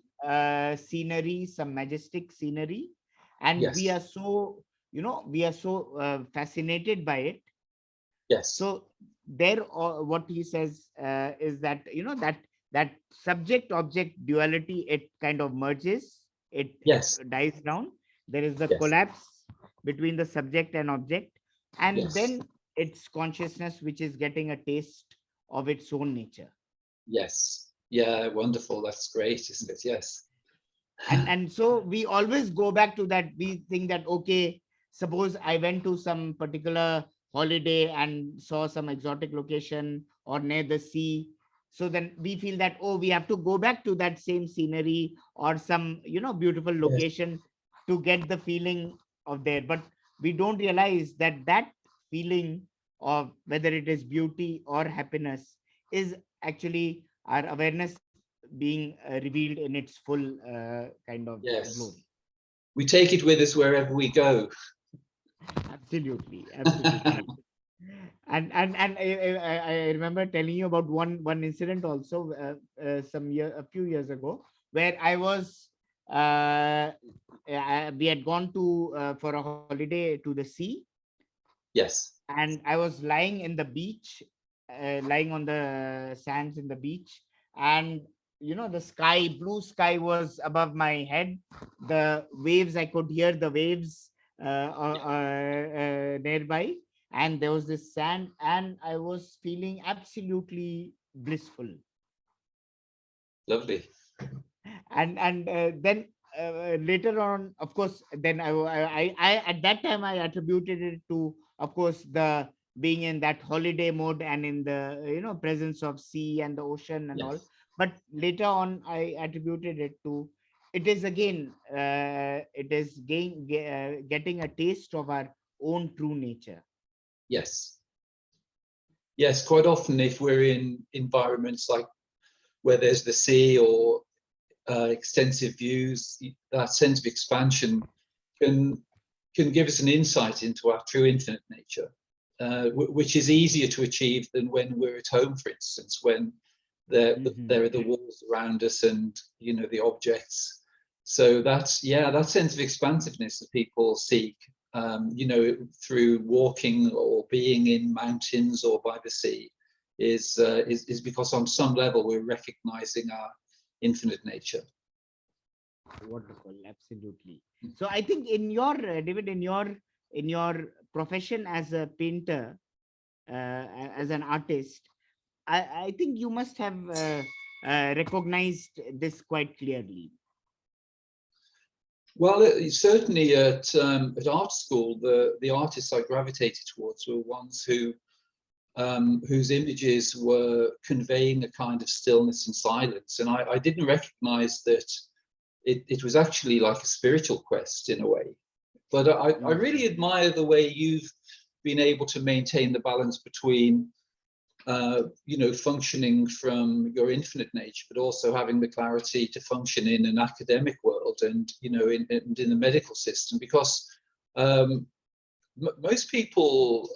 [SPEAKER 2] scenery, some majestic scenery, and we
[SPEAKER 1] Yes.
[SPEAKER 2] are so fascinated by it.
[SPEAKER 1] Yes.
[SPEAKER 2] So there, what he says is that that subject object duality, it kind of merges, it
[SPEAKER 1] Yes.
[SPEAKER 2] dies down. There is the
[SPEAKER 1] Yes.
[SPEAKER 2] collapse between the subject and object, and
[SPEAKER 1] Yes.
[SPEAKER 2] then it's consciousness which is getting a taste of its own nature.
[SPEAKER 1] Yes. Yeah, wonderful. That's great, isn't it? Yes.
[SPEAKER 2] And so we always go back to that. We think that, okay, suppose I went to some particular holiday and saw some exotic location or near the sea, so then we feel that, oh, we have to go back to that same scenery or some beautiful
[SPEAKER 1] Yes.
[SPEAKER 2] location to get the feeling of there. But we don't realize that that feeling of whether it is beauty or happiness is actually our awareness being revealed in its full kind of
[SPEAKER 1] Yes.
[SPEAKER 2] glory.
[SPEAKER 1] We take it with us wherever we go.
[SPEAKER 2] Absolutely, absolutely. And I remember telling you about one incident also, a few years ago, where I was we had gone to for a holiday to the sea,
[SPEAKER 1] Yes.
[SPEAKER 2] and I was lying in the beach, lying on the sands in the beach, and the sky, blue sky was above my head. The waves, I could hear the waves nearby, and there was this sand, and I was feeling absolutely blissful.
[SPEAKER 1] Lovely.
[SPEAKER 2] And then later on, of course, then I at that time I attributed it to, of course, the being in that holiday mode and in the presence of sea and the ocean and all.
[SPEAKER 1] Yes.
[SPEAKER 2] But later on I attributed it to, it is again it is getting a taste of our own true nature.
[SPEAKER 1] Yes. Yes. Quite often, if we're in environments like where there's the sea or extensive views, that sense of expansion can give us an insight into our true infinite nature, which is easier to achieve than when we're at home, for instance, when there are the walls around us and the objects. So that sense of expansiveness that people seek, through walking or being in mountains or by the sea, is because on some level we're recognizing our infinite nature.
[SPEAKER 2] Wonderful, absolutely. So I think in your David, in your profession as a painter, as an artist, I think you must have recognized this quite clearly.
[SPEAKER 1] Well, certainly at art school, the artists I gravitated towards were ones whose images were conveying a kind of stillness and silence, and I didn't recognize that it was actually like a spiritual quest in a way. But I really admire the way you've been able to maintain the balance between functioning from your infinite nature, but also having the clarity to function in an academic world and in the medical system, because most people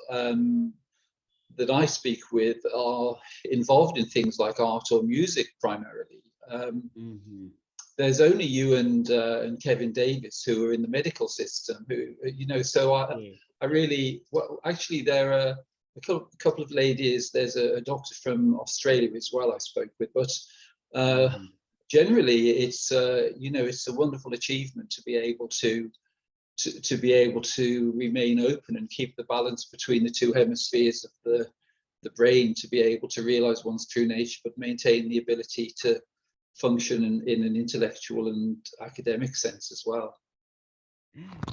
[SPEAKER 1] that I speak with are involved in things like art or music primarily. There's only you and Kevin Davis who are in the medical system, who. So I really, well, actually there are a couple of ladies. There's a doctor from Australia as well I spoke with, but generally it's it's a wonderful achievement to be able to remain open and keep the balance between the two hemispheres of the brain, to be able to realize one's true nature but maintain the ability to function in an intellectual and academic sense as well.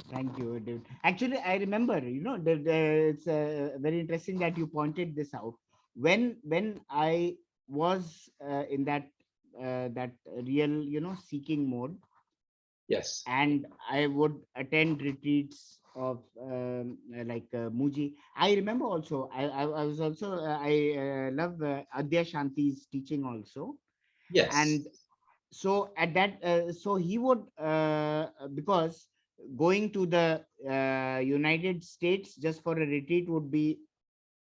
[SPEAKER 2] Thank you, David. Actually, I remember, it's very interesting that you pointed this out. When I was in that real, seeking mode,
[SPEAKER 1] Yes.
[SPEAKER 2] and I would attend retreats of like Mooji. I remember also, I was also, I love Adyashanti's teaching also.
[SPEAKER 1] Yes.
[SPEAKER 2] And so at that so he would because going to the United States just for a retreat would be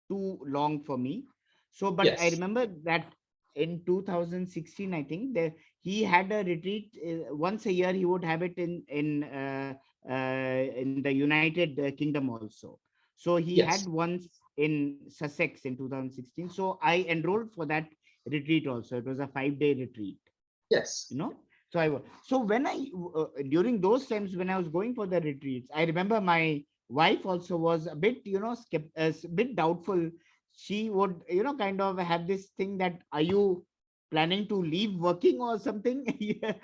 [SPEAKER 2] too long for me. So but I
[SPEAKER 1] Yes.
[SPEAKER 2] remember that in 2016, I think, he had a retreat once a year. He would have it in the United Kingdom also. So he had
[SPEAKER 1] Yes.
[SPEAKER 2] once in Sussex in 2016. So I enrolled for that retreat also. It was a 5-day retreat,
[SPEAKER 1] Yes.
[SPEAKER 2] so so when I during those times when I was going for the retreats, I remember my wife also was a bit bit doubtful. She would kind of have this thing that, are you planning to leave working or something? Yeah,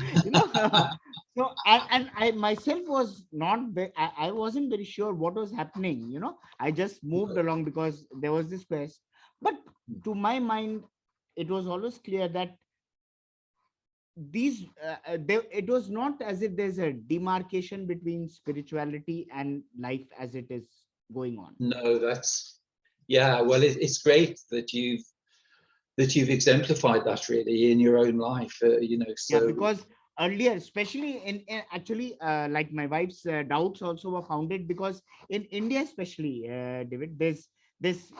[SPEAKER 2] so and I myself was not I wasn't very sure what was happening. I just moved along because there was this quest. But to my mind, it was always clear that it was not as if there's a demarcation between spirituality and life as it is going on.
[SPEAKER 1] No, that's, yeah. Well, it's great that you've exemplified that really in your own life.
[SPEAKER 2] Yeah,
[SPEAKER 1] So
[SPEAKER 2] because earlier, especially actually, like my wife's doubts also were founded because in India, especially, David, there's this,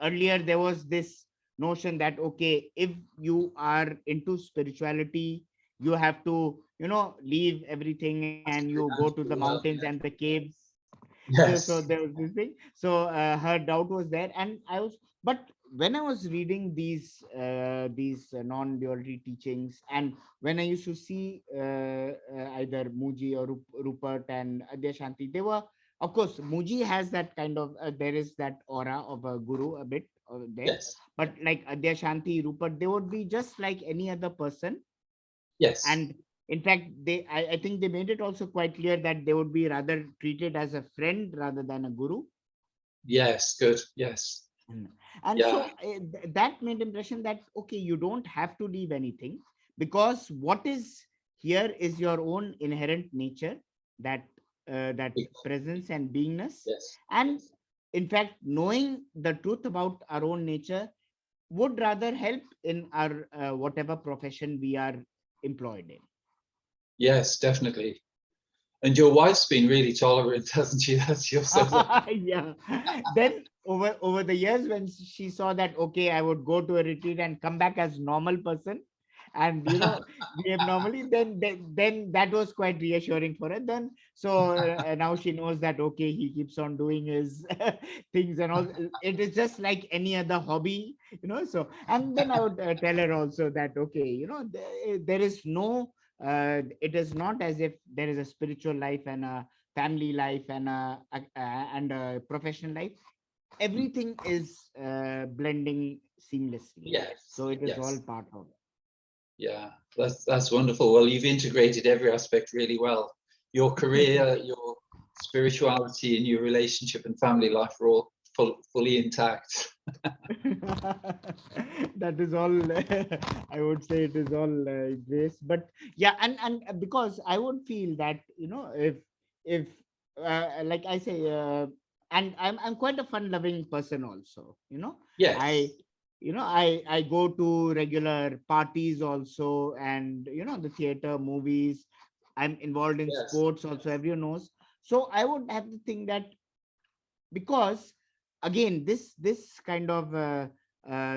[SPEAKER 2] earlier there was this notion that, okay, if you are into spirituality, you have to, leave everything and you go to the mountains and the caves. So
[SPEAKER 1] yes,
[SPEAKER 2] there was this thing. So her doubt was there, and but when I was reading these non-duality teachings, and when I used to see either Mooji or Rupert and Adyashanti, they were, of course, Mooji has that kind of there is that aura of a guru a bit there,
[SPEAKER 1] yes,
[SPEAKER 2] but like Adyashanti, Rupert, they would be just like any other person.
[SPEAKER 1] yes,
[SPEAKER 2] And in fact, I think they made it also quite clear that they would be rather treated as a friend rather than a guru.
[SPEAKER 1] yes. Good. Yes.
[SPEAKER 2] Mm. And
[SPEAKER 1] Yeah.
[SPEAKER 2] so that made impression that, okay, you don't have to leave anything, because what is here is your own inherent nature, that that presence and beingness.
[SPEAKER 1] Yes.
[SPEAKER 2] And in fact, knowing the truth about our own nature would rather help in our whatever profession we are employed in.
[SPEAKER 1] Yes. Definitely. And your wife's been really tolerant, hasn't she? That's You're so lucky.
[SPEAKER 2] Yeah. Then over the years, when she saw that, okay, I would go to a retreat and come back as normal person, and behave normally, then that was quite reassuring for her. Then so now she knows that, okay, he keeps on doing his things and all. It is just like any other hobby. So, and then I would tell her also that, okay, there is no it is not as if there is a spiritual life and a family life and a professional life. Everything is blending seamlessly,
[SPEAKER 1] Yes.
[SPEAKER 2] so it is all
[SPEAKER 1] Yes.
[SPEAKER 2] part of it.
[SPEAKER 1] Yeah. That's wonderful. Well, you've integrated every aspect really well. Your career, your spirituality, and your relationship and family life are all fully intact.
[SPEAKER 2] That is all. I would say it is all grace, but yeah, and because I would feel that, if like I say, and I'm quite a fun loving person also. I
[SPEAKER 1] Yes.
[SPEAKER 2] I go to regular parties also, and the theater, movies. I'm involved in
[SPEAKER 1] Yes.
[SPEAKER 2] sports also, everyone knows. So I would have to think that, because again, this kind of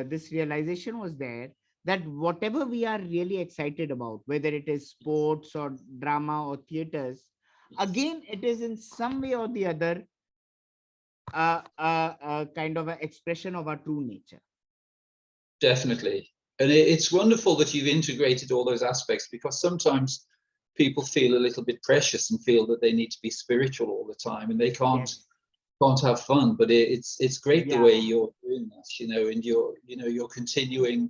[SPEAKER 2] this realization was there, that whatever we are really excited about, whether it is sports or drama or theaters, again, it is in some way or the other kind of an expression of our true nature.
[SPEAKER 1] Definitely. And it's wonderful that you've integrated all those aspects, because sometimes people feel a little bit precious and feel that they need to be spiritual all the time and they
[SPEAKER 2] Yes.
[SPEAKER 1] can't have fun. But it's great the way
[SPEAKER 2] Yeah.
[SPEAKER 1] you're doing that, and you're continuing.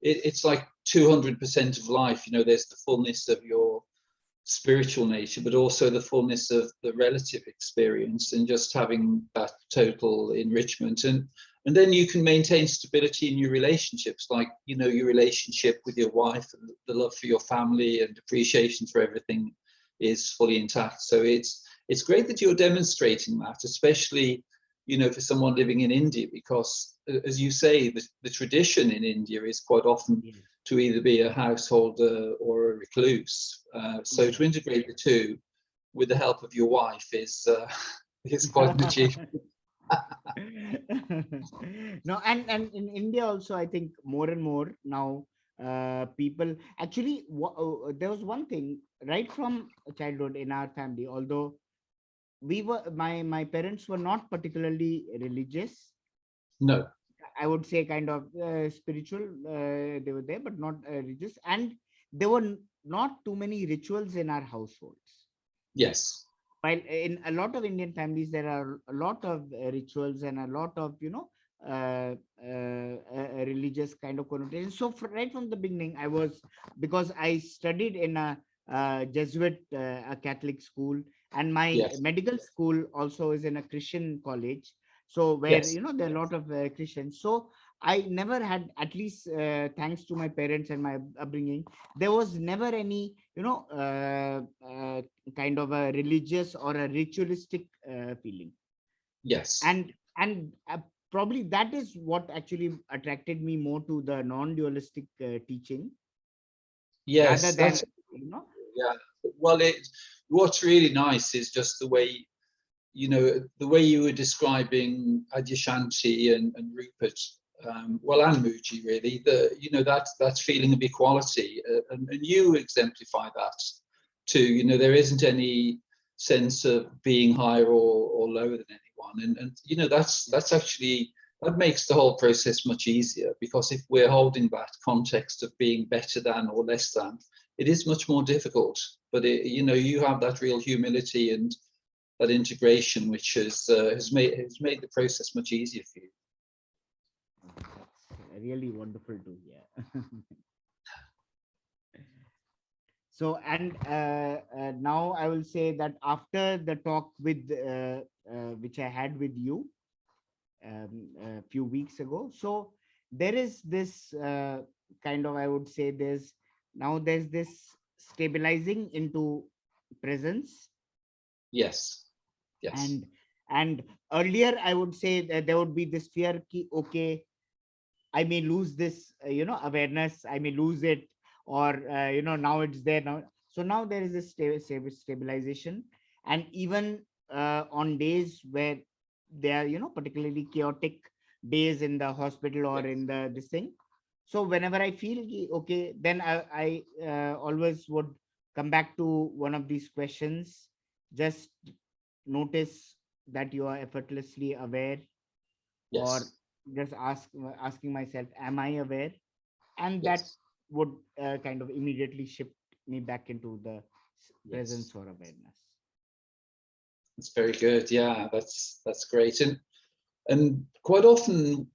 [SPEAKER 1] It's like 200% of life. There's the fullness of your spiritual nature, but also the fullness of the relative experience, and just having that total enrichment. And then you can maintain stability in your relationships, like your relationship with your wife, and the love for your family and appreciation for everything is fully intact. So it's great that you're demonstrating that, especially for someone living in India, because as you say, the tradition in India is quite often
[SPEAKER 2] Yes.
[SPEAKER 1] to either be a householder or a recluse. So to
[SPEAKER 2] Yes.
[SPEAKER 1] integrate the two with the help of your wife is quite an achievement.
[SPEAKER 2] No, and in India also, I think more and more now, people actually, there was one thing right from childhood in our family. Although my parents were not particularly religious,
[SPEAKER 1] No.
[SPEAKER 2] I would say kind of spiritual. They were there, but not religious, and there were not too many rituals in our households.
[SPEAKER 1] Yes.
[SPEAKER 2] While in a lot of Indian families, there are a lot of rituals and a lot of religious kind of connotation. So right from the beginning, because I studied in a Jesuit, a Catholic school, and my
[SPEAKER 1] Yes.
[SPEAKER 2] medical school also is in a Christian college. So where
[SPEAKER 1] Yes.
[SPEAKER 2] there are a lot of Christians. So I never had, at least thanks to my parents and my upbringing, there was never any, kind of a religious or a ritualistic feeling.
[SPEAKER 1] Yes.
[SPEAKER 2] And probably that is what actually attracted me more to the non-dualistic teaching, rather
[SPEAKER 1] Yes,
[SPEAKER 2] than,
[SPEAKER 1] that's,
[SPEAKER 2] you know.
[SPEAKER 1] yeah. Well, what's really nice is just the way, the way you were describing Adyashanti and Rupert, well, and Mooji, really, that feeling of equality, and you exemplify that too. There isn't any sense of being higher or lower than anyone, and that's actually, that makes the whole process much easier, because if we're holding that context of being better than or less than, it is much more difficult. But you have that real humility and that integration, which has made the process much easier for you.
[SPEAKER 2] That's really wonderful to hear. So, and now I will say that after the talk with which I had with you a few weeks ago, so there is this kind of, I would say, there's this stabilizing into presence.
[SPEAKER 1] Yes, yes,
[SPEAKER 2] And earlier I would say that there would be this fear ki, okay, I may lose this, awareness. I may lose it, or now it's there now. So now there is a stabilization, and even on days where they are, particularly chaotic days in the hospital or
[SPEAKER 1] yes,
[SPEAKER 2] in the this thing. So whenever I feel okay, then I always would come back to one of these questions. Just notice that you are effortlessly aware, or
[SPEAKER 1] yes,
[SPEAKER 2] just asking myself, am I aware? And that
[SPEAKER 1] yes,
[SPEAKER 2] would kind of immediately shift me back into the
[SPEAKER 1] yes.
[SPEAKER 2] presence or awareness.
[SPEAKER 1] That's very good. Yeah, that's great. And quite often,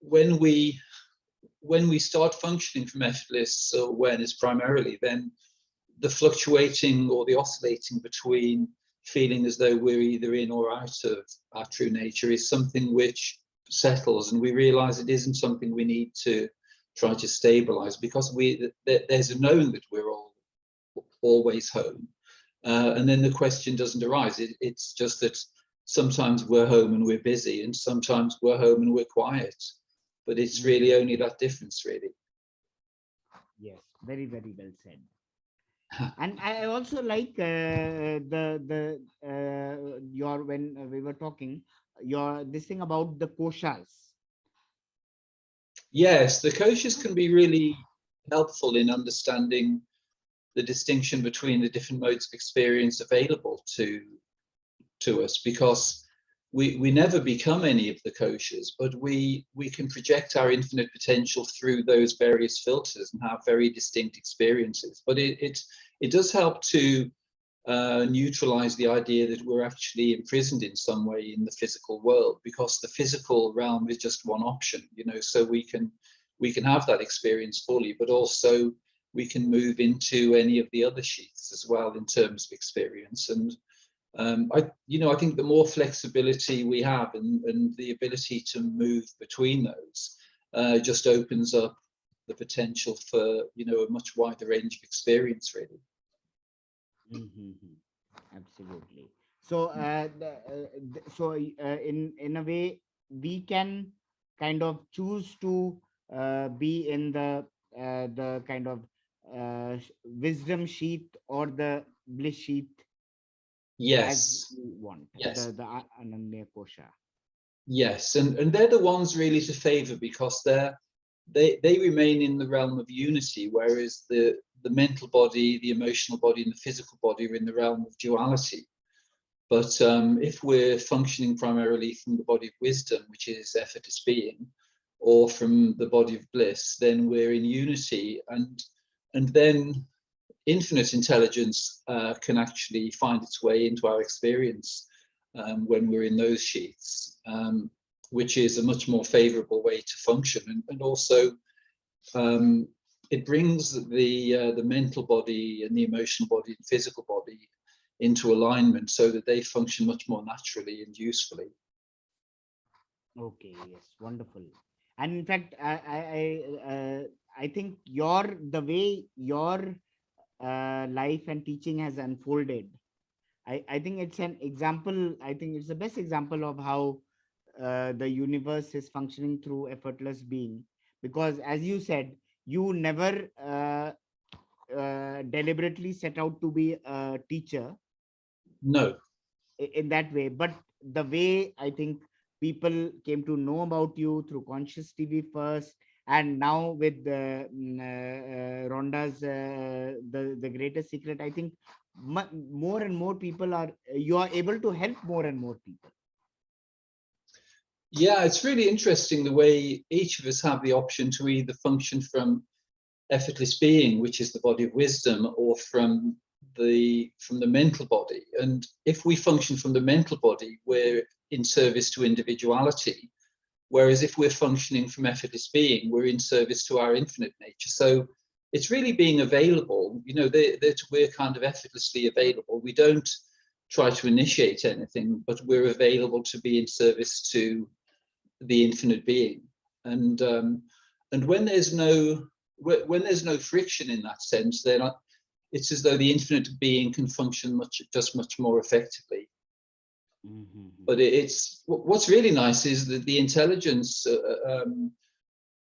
[SPEAKER 1] when we when we start functioning from effortless awareness primarily, then the fluctuating or the oscillating between feeling as though we're either in or out of our true nature is something which settles, and we realize it isn't something we need to try to stabilize, because there's a knowing that we're all always home, and then the question doesn't arise. It's just that sometimes we're home and we're busy, and sometimes we're home and we're quiet, but it's really only
[SPEAKER 2] Mhm.
[SPEAKER 1] that difference, really.
[SPEAKER 2] Yes, very, very well said. And I also like your, when we were talking, your this thing about the koshas.
[SPEAKER 1] Yes, the coaches can be really helpful in understanding the distinction between the different modes of experience available to us, because we never become any of the koshas, but we can project our infinite potential through those various filters and have very distinct experiences. But it does help to neutralize the idea that we're actually imprisoned in some way in the physical world, because the physical realm is just one option, so we can have that experience fully, but also we can move into any of the other sheaths as well in terms of experience. And I think the more flexibility we have, and the ability to move between those, just opens up the potential for a much wider range of experience, really.
[SPEAKER 2] Mhm. Absolutely. So, in a way, we can kind of choose to be in the kind of wisdom sheath or the bliss sheath as
[SPEAKER 1] Yes,
[SPEAKER 2] we want.
[SPEAKER 1] yes,
[SPEAKER 2] The Ananya Kosha.
[SPEAKER 1] yes, and they're the ones really to favor, because they remain in the realm of unity, whereas the mental body, the emotional body, and the physical body are in the realm of duality. But if we're functioning primarily from the body of wisdom, which is effortless being, or from the body of bliss, then we're in unity, and then infinite intelligence can actually find its way into our experience when we're in those sheaths, which is a much more favorable way to function. And also, um, it brings the mental body and the emotional body and physical body into alignment, so that they function much more naturally and usefully.
[SPEAKER 2] Okay, yes, wonderful. And in fact, I think the way your life and teaching has unfolded, I think it's an example. I think it's the best example of how the universe is functioning through effortless being. Because, as you said, you never deliberately set out to be a teacher
[SPEAKER 1] No.
[SPEAKER 2] in that way, but the way I think people came to know about you through conscious TV first, and now with Rhonda's the greatest secret, I think more and more people are, you are able to help more and more people.
[SPEAKER 1] Yeah, it's really interesting the way each of us have the option to either function from effortless being, which is the body of wisdom, or from the mental body. And if we function from the mental body, we're in service to individuality. Whereas if we're functioning from effortless being, we're in service to our infinite nature. So it's really being available. You know, we're kind of effortlessly available. We don't try to initiate anything, but we're available to be in service to the infinite being. And when there's no friction in that sense, then it's as though the infinite being can function much more effectively.
[SPEAKER 2] Mm-hmm.
[SPEAKER 1] But it's what's really nice is that the intelligence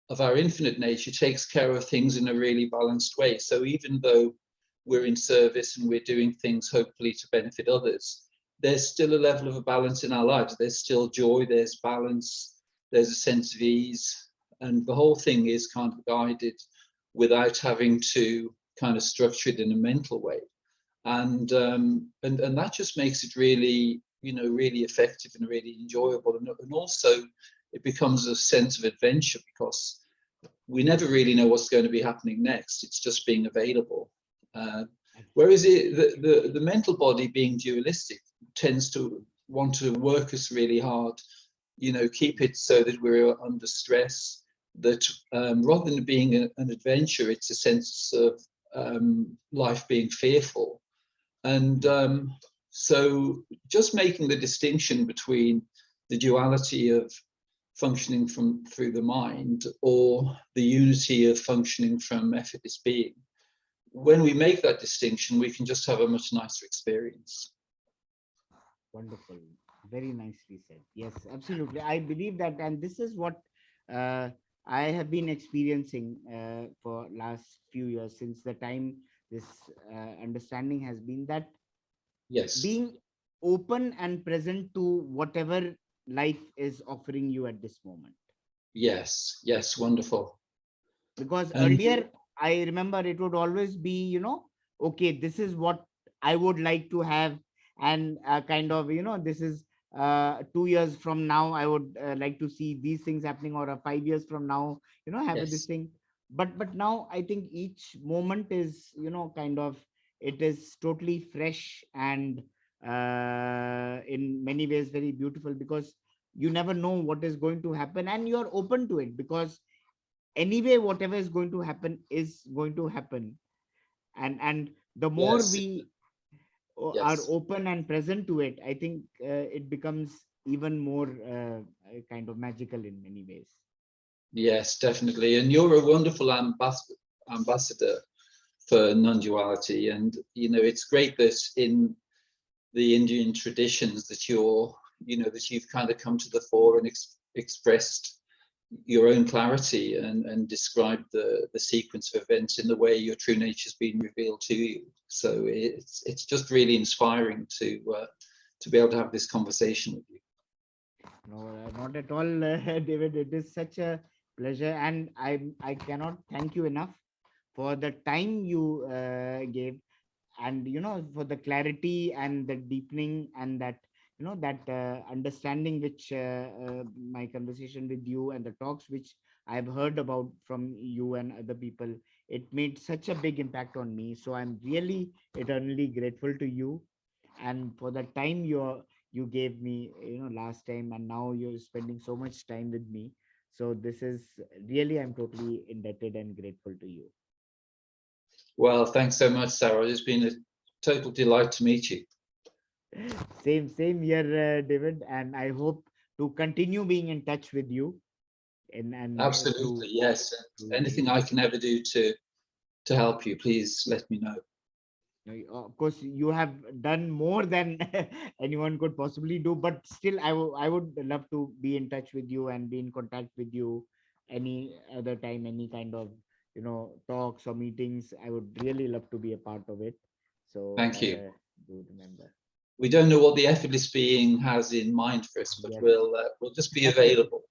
[SPEAKER 1] of our infinite nature takes care of things in a really balanced way. So even though we're in service and we're doing things hopefully to benefit others, there's still a level of a balance in our lives. There's still joy, there's balance, there's a sense of ease, and the whole thing is kind of guided without having to kind of structure it in a mental way. And that just makes it really, really effective and really enjoyable. And also it becomes a sense of adventure, because we never really know what's going to be happening next. It's just being available. Whereas the mental body, being dualistic, tends to want to work us really hard, keep it so that we're under stress, that rather than being an adventure, it's a sense of life being fearful. And so just making the distinction between the duality of functioning through the mind, or the unity of functioning from effortless being, when we make that distinction, we can just have a much nicer experience.
[SPEAKER 2] Wonderful. Very nicely said. Yes, absolutely. I believe that, and this is what uh, I have been experiencing for last few years, since the time this understanding has been, that
[SPEAKER 1] Yes.
[SPEAKER 2] being open and present to whatever life is offering you at this moment.
[SPEAKER 1] Yes. Yes. Wonderful.
[SPEAKER 2] Because
[SPEAKER 1] And
[SPEAKER 2] earlier, I remember it would always be, okay, this is what I would like to have, and kind of, this is 2 years from now, I would like to see these things happening, or 5 years from now, have this
[SPEAKER 1] yes.
[SPEAKER 2] thing. But now I think each moment is, kind of, it is totally fresh, and in many ways very beautiful, because you never know what is going to happen, and you're open to it, because anyway whatever is going to happen is going to happen. And the more
[SPEAKER 1] Yes.
[SPEAKER 2] we are
[SPEAKER 1] Yes.
[SPEAKER 2] open and present to it, I think it becomes even more kind of magical in many ways.
[SPEAKER 1] Yes, definitely. And you're a wonderful ambassador for non-duality. And, it's great that in the Indian traditions that that you've kind of come to the fore and expressed your own clarity, and described the sequence of events in the way your true nature has been revealed to you. So it's just really inspiring to be able to have this conversation with you.
[SPEAKER 2] No, not at all, David. It is such a pleasure, and I cannot thank you enough for the time you gave, and for the clarity and the deepening, and that that understanding which my conversation with you and the talks which I've heard about from you and other people, it made such a big impact on me. So I'm really eternally grateful to you, and for the time you gave me, last time, and now you're spending so much time with me. So this is really, I'm totally indebted and grateful to you.
[SPEAKER 1] Well, thanks so much, Sarah. It's been a total delight to meet you.
[SPEAKER 2] Same here, David, and I hope to continue being in touch with you. and
[SPEAKER 1] Absolutely, yes. And
[SPEAKER 2] to
[SPEAKER 1] anything I can ever do to help you, please let me know.
[SPEAKER 2] of course, you have done more than anyone could possibly do, but still, I would love to be in touch with you and be in contact with you any other time, any kind of talks or meetings. I would really love to be a part of it. So
[SPEAKER 1] Thank you.
[SPEAKER 2] do remember.
[SPEAKER 1] We don't know what the effortless being has in mind for us, but
[SPEAKER 2] Yes,
[SPEAKER 1] we'll just be available.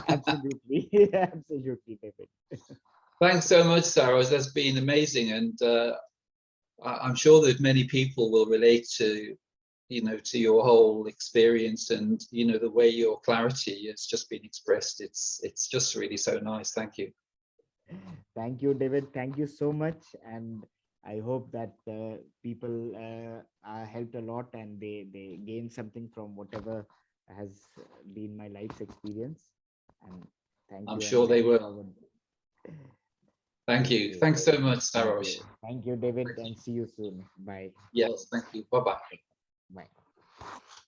[SPEAKER 2] absolutely, absolutely, David.
[SPEAKER 1] Thanks so much, Saroj. That's been amazing, and I'm sure that many people will relate to to your whole experience, and the way your clarity has just been expressed. It's just really so nice. Thank you.
[SPEAKER 2] Thank you, David. Thank you so much. And I hope that people are helped a lot and they gain something from whatever has been my life's experience. And thank
[SPEAKER 1] I'm
[SPEAKER 2] you. And
[SPEAKER 1] sure they
[SPEAKER 2] looking
[SPEAKER 1] will.
[SPEAKER 2] forward.
[SPEAKER 1] Thank
[SPEAKER 2] Thank
[SPEAKER 1] you.
[SPEAKER 2] you.
[SPEAKER 1] Thanks so much,
[SPEAKER 2] Thank
[SPEAKER 1] Saroj.
[SPEAKER 2] you. Thank you, David.
[SPEAKER 1] Thank you.
[SPEAKER 2] And see you soon. Bye.
[SPEAKER 1] Yes, thank you. Bye bye.
[SPEAKER 2] Bye.